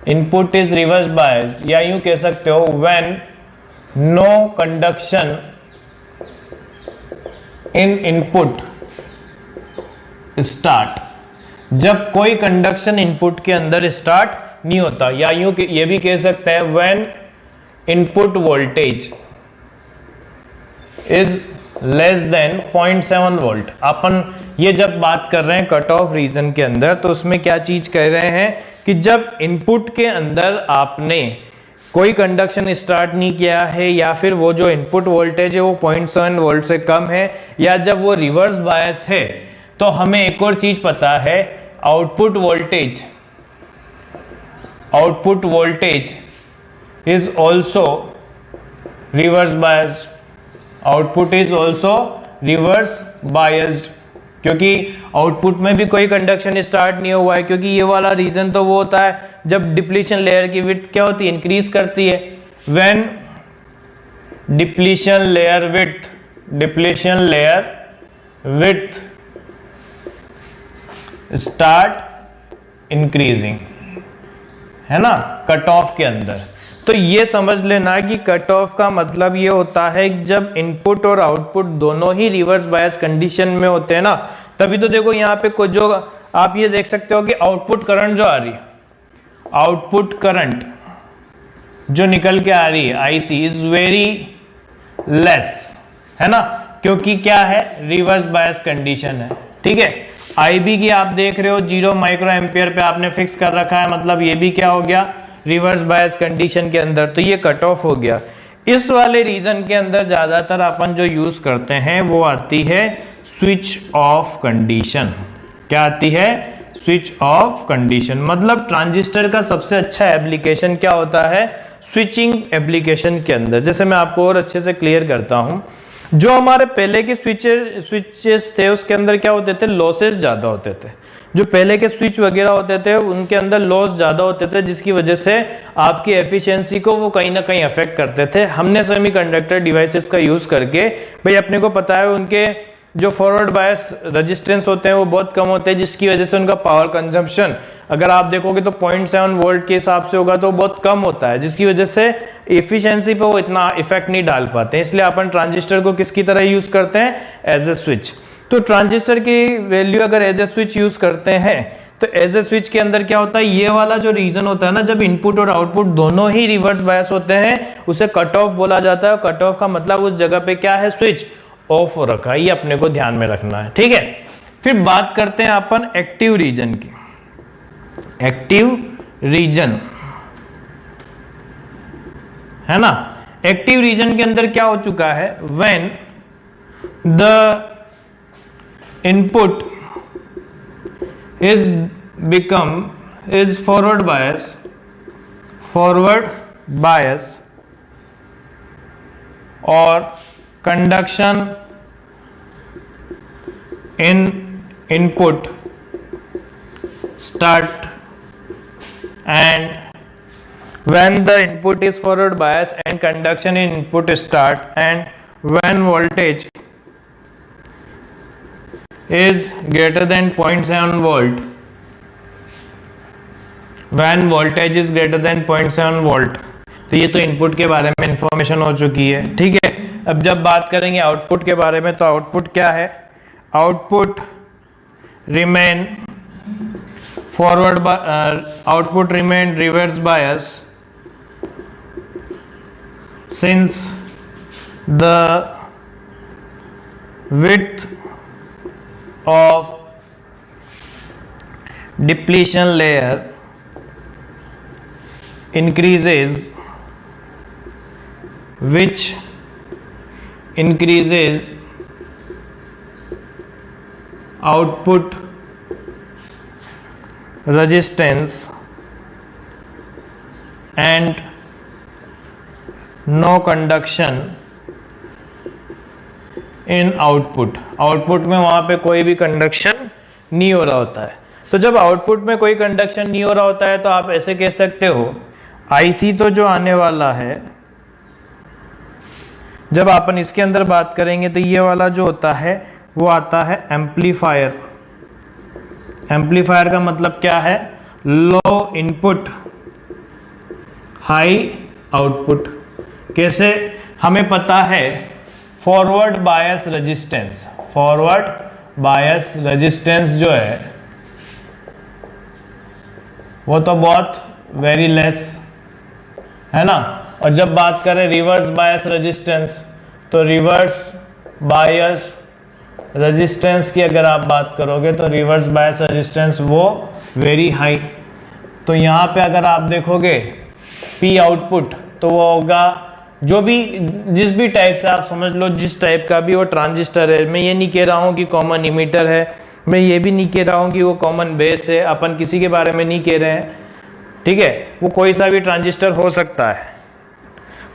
input is reverse biased, या यूं कह सकते हो when no conduction in input start, जब कोई कंडक्शन इनपुट के अंदर स्टार्ट नहीं होता, या यूं ये भी कह सकते हैं when input voltage is less than 0.7 volt. अपन ये जब बात कर रहे हैं कट ऑफ रीजन के अंदर तो उसमें क्या चीज कह रहे हैं कि जब इनपुट के अंदर आपने कोई कंडक्शन स्टार्ट नहीं किया है, या फिर वो जो इनपुट वोल्टेज है वो 0.7 वोल्ट से कम है, या जब वो रिवर्स बायस है, तो हमें एक और चीज पता है, output voltage is also reverse biased, output is also reverse biased, क्योंकि आउटपुट में भी कोई कंडक्शन स्टार्ट नहीं हुआ है, क्योंकि ये वाला रीजन तो वो होता है जब डिप्लीशन लेयर की विड्थ क्या होती है, इंक्रीज करती है। When depletion layer width start increasing, है ना, कट ऑफ के अंदर। तो ये समझ लेना कि कट ऑफ का मतलब ये होता है कि जब इनपुट और आउटपुट दोनों ही रिवर्स बायस कंडीशन में होते हैं ना, तभी तो देखो यहाँ पे कुछ जो आप ये देख सकते हो कि आउटपुट करंट जो आ रही है, आउटपुट करंट जो निकल के आ रही है आईसी इज वेरी लेस, है ना, क्योंकि क्या है, रिवर्स बायस कंडीशन है। ठीक है, आईबी की आप देख रहे हो 0 माइक्रो एम्पियर पे आपने फिक्स कर रखा है, मतलब ये भी क्या हो गया, रिवर्स बायस कंडीशन के अंदर, तो ये कट ऑफ हो गया। इस वाले रीजन के अंदर ज्यादातर अपन जो यूज करते हैं वो आती है स्विच ऑफ कंडीशन। क्या आती है, स्विच ऑफ कंडीशन। मतलब ट्रांजिस्टर का सबसे अच्छा एप्लीकेशन क्या होता है, स्विचिंग एप्लीकेशन के अंदर। जैसे मैं आपको और अच्छे से क्लियर करता हूं, जो हमारे पहले के स्विचेस थे उसके अंदर क्या होते थे, लॉसेस ज्यादा होते थे। जो पहले के स्विच वगैरह होते थे उनके अंदर लॉस ज्यादा होते थे, जिसकी वजह से आपकी एफिशिएंसी को वो कहीं ना कहीं अफेक्ट करते थे। हमने सेमीकंडक्टर डिवाइसेस का यूज करके, भाई अपने को पता है उनके जो फॉरवर्ड बायस रेजिस्टेंस होते हैं वो बहुत कम होते हैं, जिसकी वजह से उनका पावर कंजम्पशन अगर आप देखोगे तो 0.7 वोल्ट के हिसाब से होगा तो बहुत कम होता है, जिसकी वजह से एफिशिएंसी पे वो इतना इफेक्ट नहीं डाल पाते हैं। इसलिए अपन ट्रांजिस्टर को किसकी तरह यूज करते हैं, एज ए स्विच। तो ट्रांजिस्टर की वैल्यू अगर एज ए स्विच यूज करते हैं तो एज ए स्विच के अंदर क्या होता है, ये वाला जो रीजन होता है ना, जब इनपुट और आउटपुट दोनों ही रिवर्स बायस होते हैं उसे कट ऑफ बोला जाता है। कट ऑफ का मतलब उस जगह पे क्या है, स्विच ऑफ हो रखा है, ये अपने को ध्यान में रखना है, ठीक है। फिर बात करते हैं अपन एक्टिव रीजन की। एक्टिव रीजन है ना, एक्टिव रीजन के अंदर क्या हो चुका है, when the input is forward bias or conduction in input start, and when the input is forward bias and conduction in input start, and when voltage is greater than 0.7 volt, when voltage is greater than 0.7 volt। तो ये तो input के बारे में information हो चुकी है, ठीक है। अब जब बात करेंगे आउटपुट के बारे में, तो आउटपुट क्या है, output remain forward, output remain reverse bias since the width of depletion layer increases, which increases output resistance and no conduction in output. Output में वहां पे कोई भी कंडक्शन नहीं हो रहा होता है। तो जब आउटपुट में कोई कंडक्शन नहीं हो रहा होता है तो आप ऐसे कह सकते हो, आईसी तो जो आने वाला है, जब अपन इसके अंदर बात करेंगे तो ये वाला जो होता है वो आता है एम्पलीफायर। एम्पलीफायर का मतलब क्या है, लो इनपुट हाई आउटपुट। कैसे, हमें पता है forward bias resistance, forward bias resistance जो है वो तो बहुत वेरी लेस है ना। और जब बात करें रिवर्स बायस रेजिस्टेंस, तो रिवर्स बायस रेजिस्टेंस की अगर आप बात करोगे तो रिवर्स बायस रेजिस्टेंस वो वेरी हाई। तो यहाँ पे अगर आप देखोगे पी आउटपुट तो वो होगा जो भी, जिस भी टाइप से आप समझ लो, जिस टाइप का भी वो ट्रांजिस्टर है। मैं ये नहीं कह रहा हूँ कि कॉमन इमीटर है, मैं ये भी नहीं कह रहा हूँ कि वो कॉमन बेस है, अपन किसी के बारे में नहीं कह रहे हैं, ठीक है। वो कोई सा भी ट्रांजिस्टर हो सकता है।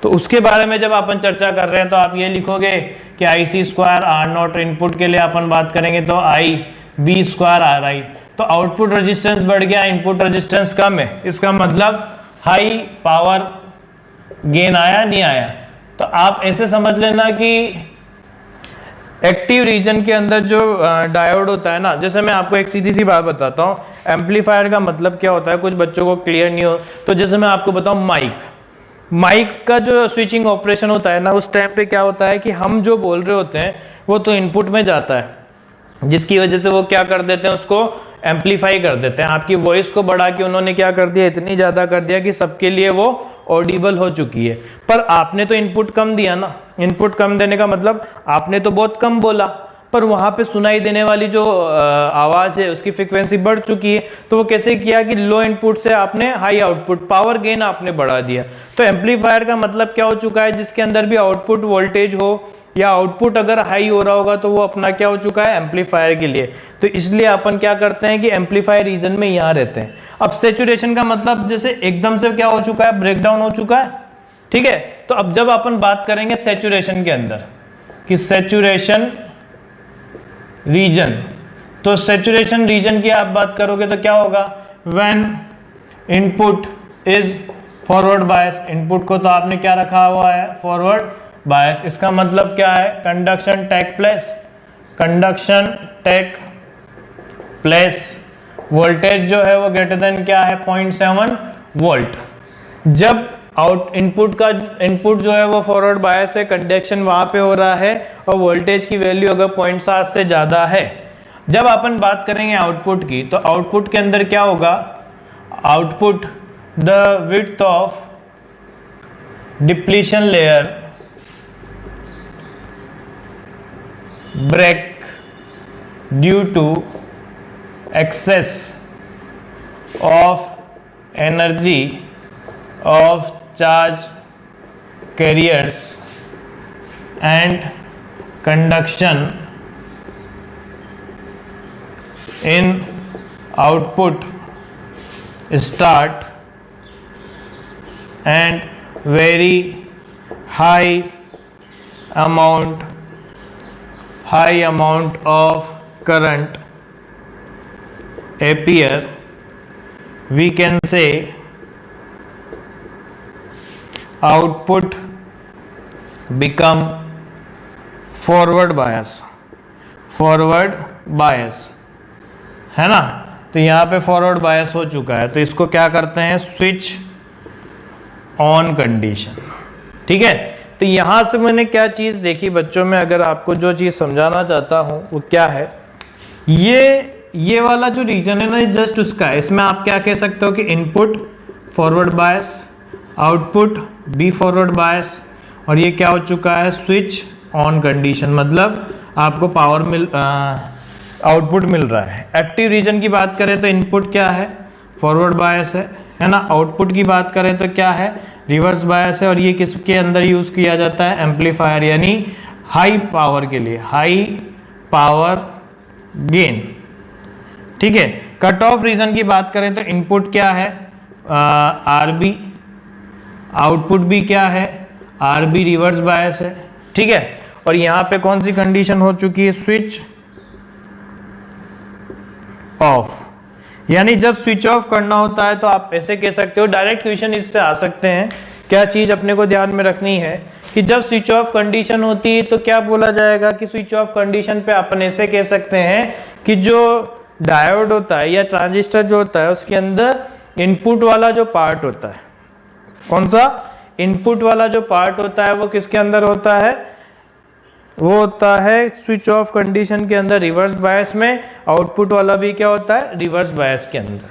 तो उसके बारे में जब अपन चर्चा कर रहे हैं तो आप ये लिखोगे कि आई सी स्क्वायर आर नॉट, इनपुट के लिए अपन बात करेंगे तो आई बी स्क्वायर आर आई। तो आउटपुट रेजिस्टेंस बढ़ गया, इनपुट रेजिस्टेंस कम है, इसका मतलब हाई पावर गेन आया, नहीं आया। तो आप ऐसे समझ लेना कि एक्टिव रीजन के अंदर जो डायोड होता है ना, जैसे मैं आपको एक सीधी सी बात बताता हूँ, एम्पलीफायर का मतलब क्या होता है, कुछ बच्चों को क्लियर नहीं हो। तो जैसे मैं आपको बताऊँ, माइक का जो स्विचिंग ऑपरेशन होता है ना, उस टाइम पे क्या होता है कि हम जो बोल रहे होते हैं वो तो इनपुट में जाता है, जिसकी वजह से वो क्या कर देते हैं, उसको एम्पलीफाई कर देते हैं। आपकी वॉइस को बढ़ा के उन्होंने क्या कर दिया, इतनी ज़्यादा कर दिया कि सबके लिए वो ऑडिबल हो चुकी है। पर आपने तो इनपुट कम दिया ना, इनपुट कम देने का मतलब आपने तो बहुत कम बोला, पर वहाँ पे सुनाई देने वाली जो आवाज़ है उसकी फ्रीक्वेंसी बढ़ चुकी है। तो वो कैसे किया कि लो इनपुट से आपने हाई आउटपुट, पावर गेन आपने बढ़ा दिया। तो एम्पलीफायर का मतलब क्या हो चुका है, जिसके अंदर भी आउटपुट वोल्टेज हो या आउटपुट अगर हाई हो रहा होगा तो वो अपना क्या हो चुका है, एम्पलीफायर के लिए। तो इसलिए अपन क्या करते हैं कि एम्पलीफायर रीजन में यहाँ रहते हैं। अब सैचुरेशन का मतलब जैसे एकदम से क्या हो चुका है, ब्रेकडाउन हो चुका है, ठीक है। तो अब जब अपन बात करेंगे सैचुरेशन के अंदर कि सैचुरेशन रीजन, तो सैचुरेशन रीजन की आप बात करोगे तो क्या होगा, when input is forward bias. Input को तो आपने क्या रखा हुआ है, फॉरवर्ड बायस। इसका मतलब क्या है, conduction take place, conduction take place voltage जो है वो ग्रेटर देन क्या है 0.7 वोल्ट। जब इनपुट जो है वो फॉरवर्ड बायस है, कंडक्शन वहां पे हो रहा है और वोल्टेज की वैल्यू अगर 0.7 से ज्यादा है। जब अपन बात करेंगे आउटपुट की, तो आउटपुट के अंदर क्या होगा, output the width of depletion layer break due to excess of energy of charge carriers and conduction in output start and very high amount of current appear, we can say output become forward bias है ना। तो यहाँ पे forward bias हो चुका है, तो इसको क्या करते हैं, स्विच ऑन कंडीशन। ठीक है, तो यहां से मैंने क्या चीज देखी बच्चों में, अगर आपको जो चीज समझाना चाहता हूं वो क्या है, ये वाला जो रीजन है ना, जस्ट उसका है। इसमें आप क्या कह सकते हो कि input forward bias, output be forward bias, और ये क्या हो चुका है, स्विच ऑन कंडीशन, मतलब आपको पावर आउटपुट मिल रहा है। एक्टिव रीजन की बात करें तो इनपुट क्या है, फॉरवर्ड बायस है ना। आउटपुट की बात करें तो क्या है, रिवर्स बायस है, और ये किसके अंदर यूज किया जाता है, एम्पलीफायर, यानी हाई पावर के लिए, हाई पावर गेन। ठीक है, कट ऑफ रीजन की बात करें तो इनपुट क्या है, आरबी, आउटपुट भी क्या है, आरबी रिवर्स बायस है। ठीक है, और यहां पे कौन सी कंडीशन हो चुकी है, स्विच ऑफ, यानी जब स्विच ऑफ करना होता है तो आप ऐसे कह सकते हो, डायरेक्ट क्वेश्चन इससे आ सकते हैं। क्या चीज अपने को ध्यान में रखनी है कि जब स्विच ऑफ कंडीशन होती है तो क्या बोला जाएगा कि स्विच ऑफ कंडीशन पे अपन ऐसे कह सकते हैं कि जो डायोड होता है या ट्रांजिस्टर जो होता है उसके अंदर इनपुट वाला जो पार्ट होता है, कौन सा, इनपुट वाला जो पार्ट होता है वो किसके अंदर होता है, वो होता है स्विच ऑफ कंडीशन के अंदर रिवर्स बायस में। आउटपुट वाला भी क्या होता है, रिवर्स बायस के अंदर।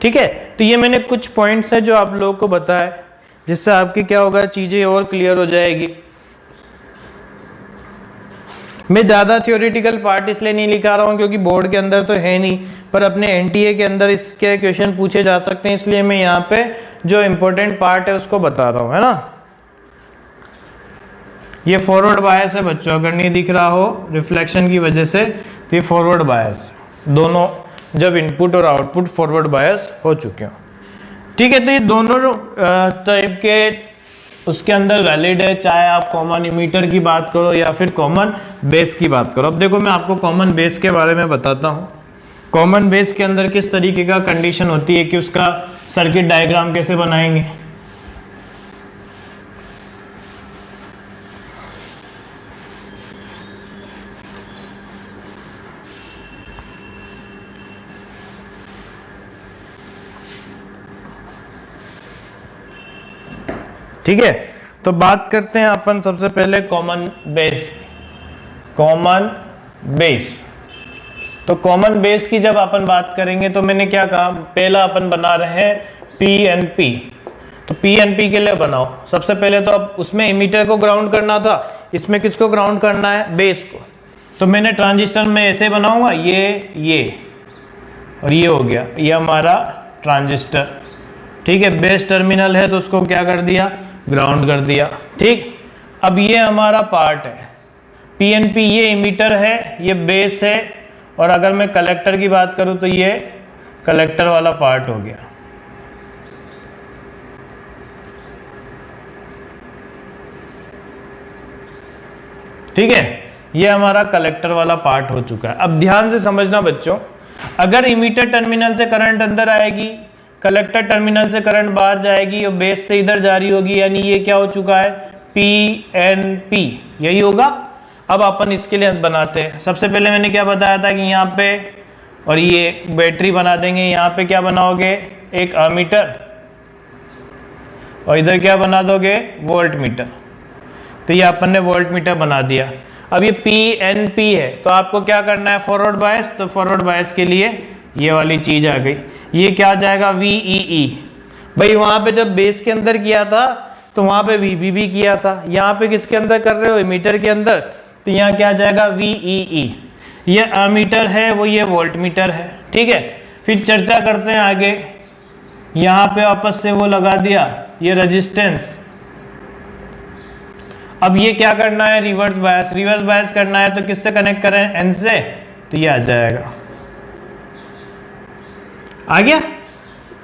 ठीक है, तो ये मैंने कुछ पॉइंट्स है जो आप लोगों को बताए, जिससे आपकी क्या होगा, चीजें और क्लियर हो जाएगी। मैं ज़्यादा थियोरेटिकल पार्ट इसलिए नहीं लिखा रहा हूँ क्योंकि बोर्ड के अंदर तो है नहीं, पर अपने एनटीए के अंदर इसके क्वेश्चन पूछे जा सकते हैं, इसलिए मैं यहाँ पे जो इम्पोर्टेंट पार्ट है उसको बता रहा हूँ, है ना। ये फॉरवर्ड बायस है बच्चों, अगर नहीं दिख रहा हो रिफ्लेक्शन की वजह से, तो ये फॉरवर्ड बायस, दोनों जब इनपुट और आउटपुट फॉरवर्ड बायस हो चुके हो। ठीक है, तो ये दोनों टाइप के उसके अंदर वैलिड है, चाहे आप कॉमन इमीटर की बात करो या फिर कॉमन बेस की बात करो। अब देखो मैं आपको कॉमन बेस के बारे में बताता हूँ। कॉमन बेस के अंदर किस तरीके का कंडीशन होती है कि उसका सर्किट डायग्राम कैसे बनाएंगे। ठीक है, तो बात करते हैं अपन सबसे पहले कॉमन बेस। कॉमन बेस, तो कॉमन बेस की जब अपन बात करेंगे तो मैंने क्या कहा, पहला अपन बना रहे हैं पीएनपी। तो पीएनपी के लिए बनाओ, सबसे पहले तो अब उसमें इमीटर को ग्राउंड करना था, इसमें किसको ग्राउंड करना है, बेस को। तो मैंने ट्रांजिस्टर में ऐसे बनाऊंगा, ये और ये हो गया, ये हमारा ट्रांजिस्टर। ठीक है, बेस टर्मिनल है तो उसको क्या कर दिया, ग्राउंड कर दिया। ठीक, अब ये हमारा पार्ट है पीएनपी, ये इमीटर है, ये बेस है, और अगर मैं कलेक्टर की बात करूं तो ये कलेक्टर वाला पार्ट हो गया। ठीक है, ये हमारा कलेक्टर वाला पार्ट हो चुका है। अब ध्यान से समझना बच्चों, अगर इमीटर टर्मिनल से करंट अंदर आएगी, कलेक्टर टर्मिनल से करंट बाहर जाएगी और बेस से इधर जारी होगी, यानी ये क्या हो चुका है, पीएनपी, यही होगा। अब अपन इसके लिए बनाते हैं। सबसे पहले मैंने क्या बताया था कि यहाँ पे और ये बैटरी बना देंगे। यहाँ पे क्या बनाओगे, एक अमीटर, और इधर क्या बना दोगे, वोल्ट मीटर। तो ये अपन ने वोल्ट मीटर बना दिया। अब ये PNP है, तो आपको क्या करना है, फॉरवर्ड बायस। तो फॉरवर्ड बायस के लिए ये वाली चीज आ गई। ये क्या आ जाएगा, VEE। भाई वहां पे जब बेस के अंदर किया था तो वहां पे VBB किया था, यहाँ पे किसके अंदर कर रहे हो, मीटर के अंदर, तो यहाँ क्या आ जाएगा, VEE। ये अमीटर है, वो ये वोल्ट मीटर है। ठीक है, फिर चर्चा करते हैं आगे। यहाँ पे वापस से वो लगा दिया, ये रेजिस्टेंस। अब ये क्या करना है, रिवर्स बायस। रिवर्स बायस करना है तो किससे कनेक्ट करें, N से, तो ये आ जाएगा। आ गया।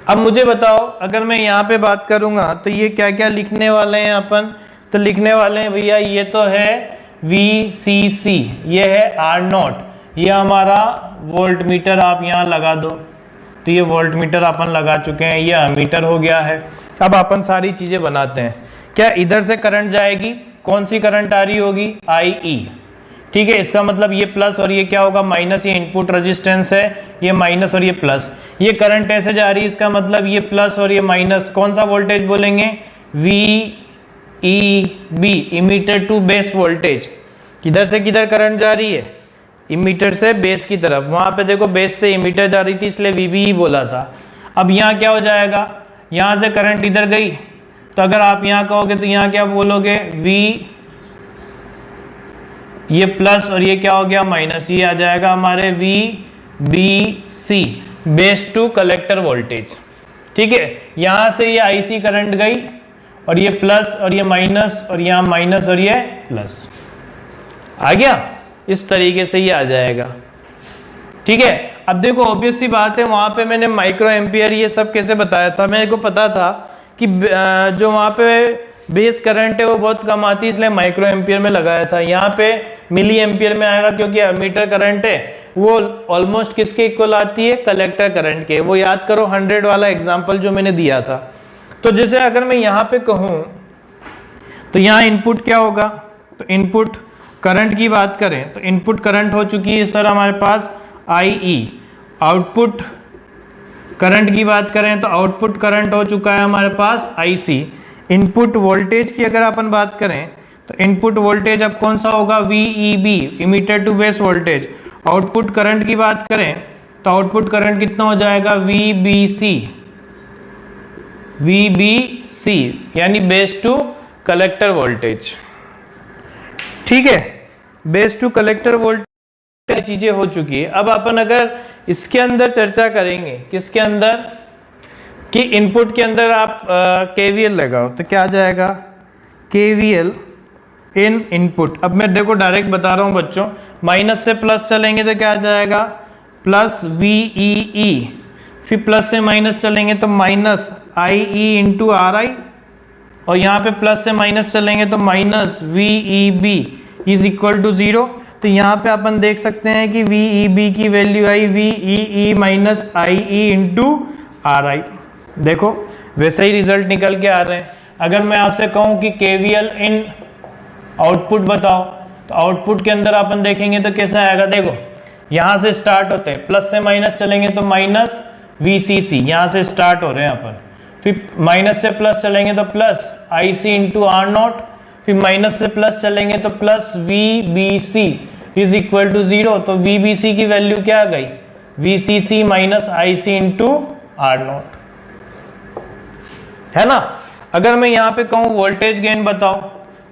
अब मुझे बताओ, अगर मैं यहाँ पे बात करूंगा तो ये क्या क्या लिखने वाले हैं अपन, तो लिखने वाले हैं भैया, ये तो है VCC, ये है R0, ये हमारा वोल्ट मीटर आप यहाँ लगा दो। तो ये वोल्ट मीटर अपन लगा चुके हैं, ये अमीटर हो गया है। अब अपन सारी चीजें बनाते हैं। क्या इधर से करंट जाएगी, कौन सी करंट आ रही होगी, IE। ठीक है, इसका मतलब ये प्लस और ये क्या होगा, माइनस। ये इनपुट रेजिस्टेंस है, ये माइनस और ये प्लस। ये करंट ऐसे जा रही है, इसका मतलब ये प्लस और ये माइनस। कौन सा वोल्टेज बोलेंगे, VEB, emitter to base voltage. किधर से किधर करंट जा रही है, इमीटर से बेस की तरफ। वहां पे देखो बेस से इमीटर जा रही थी, इसलिए VBE बोला था। अब यहाँ क्या हो जाएगा, यहाँ से करंट इधर गई, तो अगर आप यहाँ कहोगे तो यहाँ क्या बोलोगे, ये प्लस और ये क्या हो गया, माइनस। ये आ जाएगा हमारे VBC, base to collector voltage. ठीक है, यहां से ये IC करंट गई और ये प्लस और ये माइनस, और यहाँ माइनस और ये प्लस। आ गया, इस तरीके से ये आ जाएगा। ठीक है, अब देखो ऑब्वियस सी बात है, वहां पे मैंने माइक्रो एम्पियर ये सब कैसे बताया था, मेरे को पता था कि जो वहां पे बेस करंट है वो बहुत कम आती है, इसलिए माइक्रो एम्पियर में लगाया था। यहाँ पे मिली एम्पियर में आएगा, क्योंकि अमीटर करंट है वो ऑलमोस्ट किसके इक्वल आती है, कलेक्टर करंट के। वो याद करो 100 वाला एग्जांपल जो मैंने दिया था। तो जैसे अगर मैं यहाँ पे कहूँ तो यहाँ इनपुट क्या होगा, तो इनपुट करंट की बात करें तो इनपुट करंट हो चुकी है सर हमारे पास IE। आउटपुट करंट की बात करें तो आउटपुट करंट हो चुका है हमारे पास IC। इनपुट वोल्टेज की अगर अपन बात करें तो इनपुट वोल्टेज अब कौन सा होगा, VEB, emitter to base voltage. Output current की बात करें तो आउटपुट करंट कितना हो जाएगा, VBC, यानी बेस टू कलेक्टर वोल्टेज। ठीक है, बेस टू कलेक्टर वोल्टेज चीजें हो चुकी है। अब अपन अगर इसके अंदर चर्चा करेंगे, किसके अंदर, कि इनपुट के अंदर आप KVL लगाओ तो क्या आ जाएगा, KVL इन इनपुट। अब मैं देखो डायरेक्ट बता रहा हूं बच्चों, माइनस से प्लस चलेंगे तो क्या आ जाएगा, प्लस VEE, फिर प्लस से माइनस चलेंगे तो माइनस IE इंटू RI, और यहाँ पे प्लस से माइनस चलेंगे तो minus VEB is equal to 0। तो यहाँ पे अपन देख सकते हैं कि VEB की वैल्यू आई VEE minus IE into RI। देखो वैसे ही रिजल्ट निकल के आ रहे हैं। अगर मैं आपसे कहूं कि KVL इन आउटपुट बताओ, तो आउटपुट के अंदर अपन देखेंगे तो कैसा आएगा, देखो यहां से स्टार्ट होते हैं, प्लस से माइनस चलेंगे तो माइनस VCC, यहां से स्टार्ट हो रहे हैं अपन। फिर माइनस से प्लस चलेंगे तो प्लस IC इंटू R0, फिर माइनस से प्लस चलेंगे तो plus VBC is equal to 0। तो VBC की वैल्यू क्या आ गई, VCC minus IC into R0, है ना। अगर मैं यहाँ पे कहूँ वोल्टेज गेन बताओ,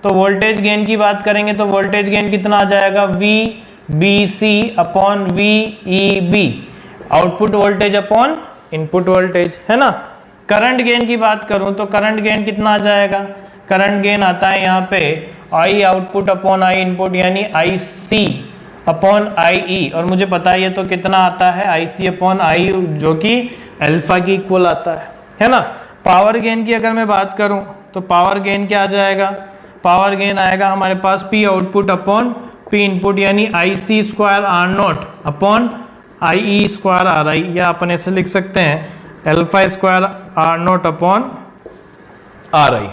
तो वोल्टेज गेन की बात करेंगे तो वोल्टेज गेन कितना आ जाएगा, VBC upon VEB, output voltage upon input voltage, है ना। करंट गेन की बात करूं तो करंट गेन कितना आ जाएगा, करंट गेन आता है यहाँ पे I output upon I input, यानी IC अपॉन IE, और मुझे पता है ये तो कितना आता है, IC अपॉन I, जो कि अल्फा की इक्वल आता है ना। पावर गेन की अगर मैं बात करूं तो पावर गेन क्या आ जाएगा, पावर गेन आएगा हमारे पास P output upon P input, यानी IC square R0 upon IE square RI, या अपन ऐसे लिख सकते हैं alpha square R0 upon RI।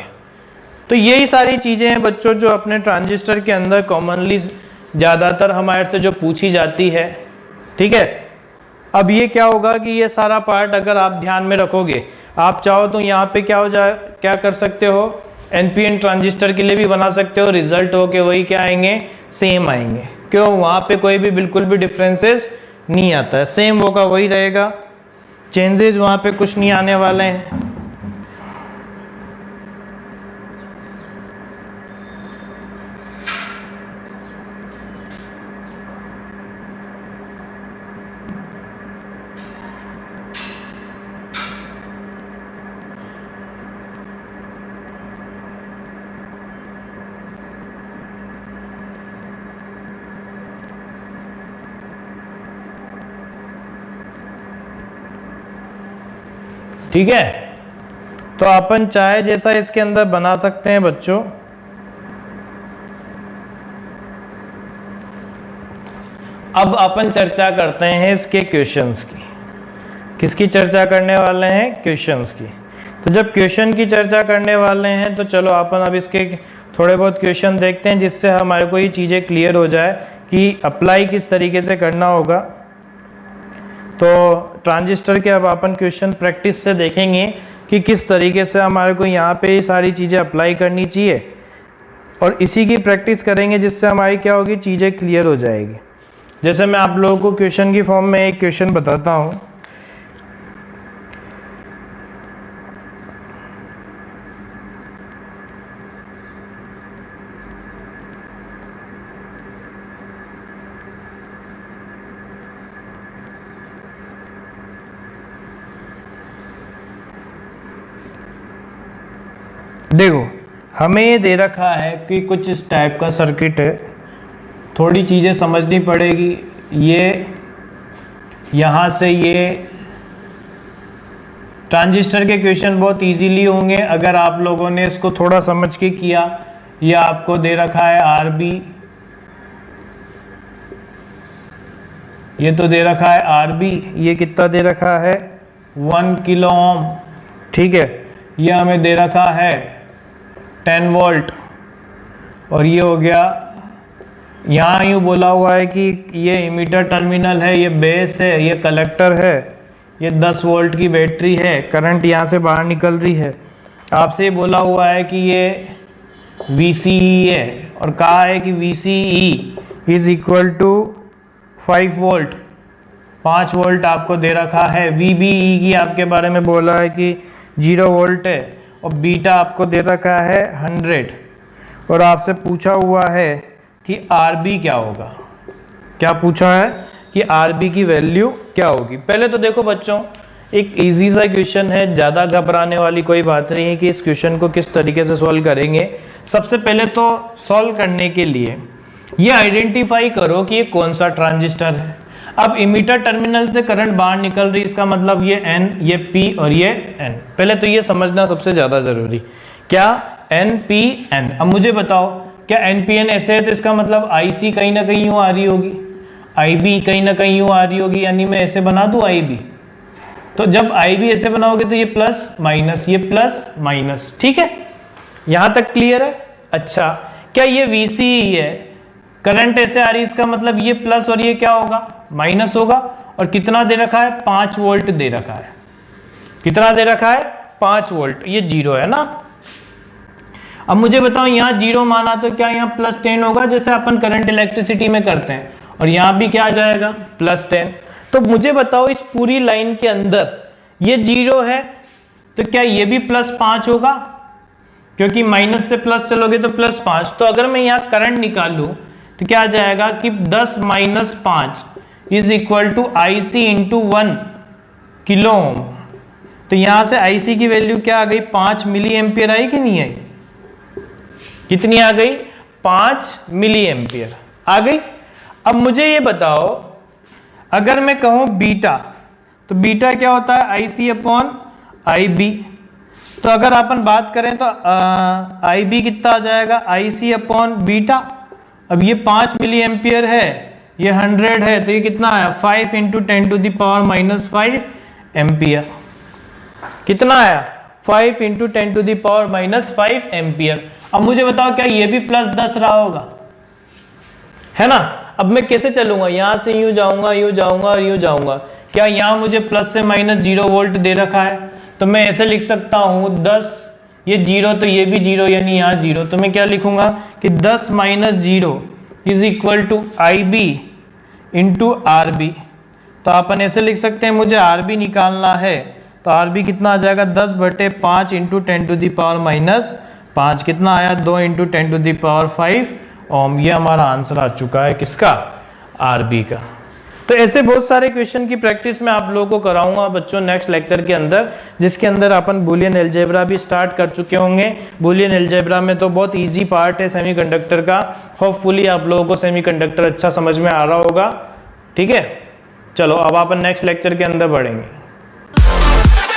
तो यही सारी चीजें हैं बच्चों जो अपने ट्रांजिस्टर के अंदर कॉमनली ज़्यादातर हमारे से जो पूछी जाती है। ठीक है, अब ये क्या होगा कि ये सारा पार्ट अगर आप ध्यान में रखोगे, आप चाहो तो यहाँ पे क्या कर सकते हो, एनपीएन ट्रांजिस्टर के लिए भी बना सकते हो, रिजल्ट हो के वही क्या आएंगे, सेम आएंगे। क्यों, वहाँ पे कोई भी बिल्कुल भी डिफरेंसेस नहीं आता है, सेम होगा वही रहेगा, चेंजेस वहाँ पे कुछ नहीं आने वाले हैं। ठीक है, तो अपन चाहे जैसा इसके अंदर बना सकते हैं बच्चों। अब अपन चर्चा करते हैं इसके क्वेश्चंस की। किसकी चर्चा करने वाले हैं, क्वेश्चंस की। तो जब क्वेश्चन की चर्चा करने वाले हैं तो चलो अपन अब इसके थोड़े बहुत क्वेश्चन देखते हैं, जिससे हमारे को ये चीज़ें क्लियर हो जाए कि अप्लाई किस तरीके से करना होगा। तो ट्रांजिस्टर के अब अपन क्वेश्चन प्रैक्टिस से देखेंगे कि किस तरीके से हमारे को यहाँ पे ये सारी चीज़ें अप्लाई करनी चाहिए, और इसी की प्रैक्टिस करेंगे जिससे हमारी क्या होगी, चीज़ें क्लियर हो जाएगी। जैसे मैं आप लोगों को क्वेश्चन की फॉर्म में एक क्वेश्चन बताता हूँ। देखो, हमें ये दे रखा है कि कुछ इस टाइप का सर्किट है, थोड़ी चीज़ें समझनी पड़ेगी। ये यहाँ से ये ट्रांजिस्टर के क्वेश्चन बहुत इजीली होंगे अगर आप लोगों ने इसको थोड़ा समझ के किया। ये आपको दे रखा है आरबी, ये तो दे रखा है आरबी, ये कितना दे रखा है 1 किलो ओम, ठीक है। ये हमें दे रखा है 10 वोल्ट, और ये हो गया, यहाँ यूँ बोला हुआ है कि ये इमीटर टर्मिनल है, ये बेस है, ये कलेक्टर है, ये 10 वोल्ट की बैटरी है, करंट यहाँ से बाहर निकल रही है। आपसे बोला हुआ है कि ये VCE है, और कहा है कि VCE is equal to 5 volt, 5 volt आपको दे रखा है। VBE की आपके बारे में बोला है कि 0 वोल्ट है, और बीटा आपको दे रखा है 100, और आपसे पूछा हुआ है कि RB क्या होगा। क्या पूछा है कि RB की वैल्यू क्या होगी। पहले तो देखो बच्चों, एक इजी सा क्वेश्चन है, ज़्यादा घबराने वाली कोई बात नहीं है कि इस क्वेश्चन को किस तरीके से सॉल्व करेंगे। सबसे पहले तो सॉल्व करने के लिए ये आइडेंटिफाई करो कि ये कौन सा ट्रांजिस्टर है। अब इमीटर टर्मिनल से करंट बाहर निकल रही है, इसका मतलब ये N, ये P और ये N। पहले तो ये समझना सबसे ज़्यादा ज़रूरी, क्या NPN। अब मुझे बताओ, क्या NPN ऐसे है तो इसका मतलब IC कहीं ना कहीं यूँ आ रही होगी, IB कहीं ना कहीं यूँ आ रही होगी, यानी मैं ऐसे बना दूँ IB। तो जब IB ऐसे बनाओगे तो ये प्लस माइनस, ये प्लस माइनस, ठीक है, यहाँ तक क्लियर है। अच्छा, क्या ये VCE है, करंट ऐसे आ रही है, इसका मतलब ये प्लस और ये क्या होगा, माइनस होगा। और कितना दे रखा है, 5 वोल्ट दे रखा है। कितना दे रखा है, 5 वोल्ट, ये 0 है ना। अब मुझे बताओ, यहाँ 0 माना तो क्या यहाँ +10 होगा, जैसे अपन करंट इलेक्ट्रिसिटी में करते हैं, और यहाँ भी क्या आ जाएगा, +10। तो मुझे बताओ, इस पूरी लाइन के अंदर ये 0 है, तो क्या ये भी +5 होगा, क्योंकि माइनस से प्लस चलोगे तो +5। तो अगर मैं यहाँ करंट निकालूं तो क्या आ जाएगा कि 10 - 5 is equal to IC into 1 kilo ohm. तो यहाँ से IC की वैल्यू क्या आ गई, 5 मिली एम्पियर आई कि नहीं आई, कितनी आ गई, 5 मिली एम्पियर आ गई। अब मुझे ये बताओ, अगर मैं कहूँ बीटा, तो बीटा क्या होता है, IC अपॉन IB। तो अगर अपन बात करें तो IB कितना आ जाएगा, IC अपॉन बीटा। अब ये 5 मिली एम्पियर है, ये 100 है, तो ये कितना आया, 5 × 10⁻⁻5 एम्पियर। कितना आया, 5 × 10⁻⁻5 एम्पियर। अब मुझे बताओ, क्या ये भी +10 रहा होगा, है ना। अब मैं कैसे चलूंगा, यहां से यूं जाऊंगा, यूं जाऊंगा और यूं जाऊंगा। क्या यहां मुझे प्लस से माइनस 0 वोल्ट दे रखा है, तो मैं ऐसे लिख सकता हूं 10, ये 0 तो ये भी 0, यानी यहाँ 0, तो मैं क्या लिखूंगा कि 10 minus 0 is equal to IB into RB। तो अपन ऐसे लिख सकते हैं, मुझे RB निकालना है, तो RB कितना आ जाएगा 10/5 इंटू 10⁻⁻5, कितना आया 2 इंटू 10⁻5 ओम। ये हमारा आंसर आ चुका है किसका, RB का। तो ऐसे बहुत सारे क्वेश्चन की प्रैक्टिस मैं आप लोगों को कराऊंगा बच्चों नेक्स्ट लेक्चर के अंदर, जिसके अंदर अपन बूलियन अलजेब्रा भी स्टार्ट कर चुके होंगे। बूलियन अलजेब्रा में तो बहुत इजी पार्ट है सेमीकंडक्टर का। होपफुली आप लोगों को सेमीकंडक्टर अच्छा समझ में आ रहा होगा। ठीक है, चलो अब अपन नेक्स्ट लेक्चर के अंदर बढ़ेंगे।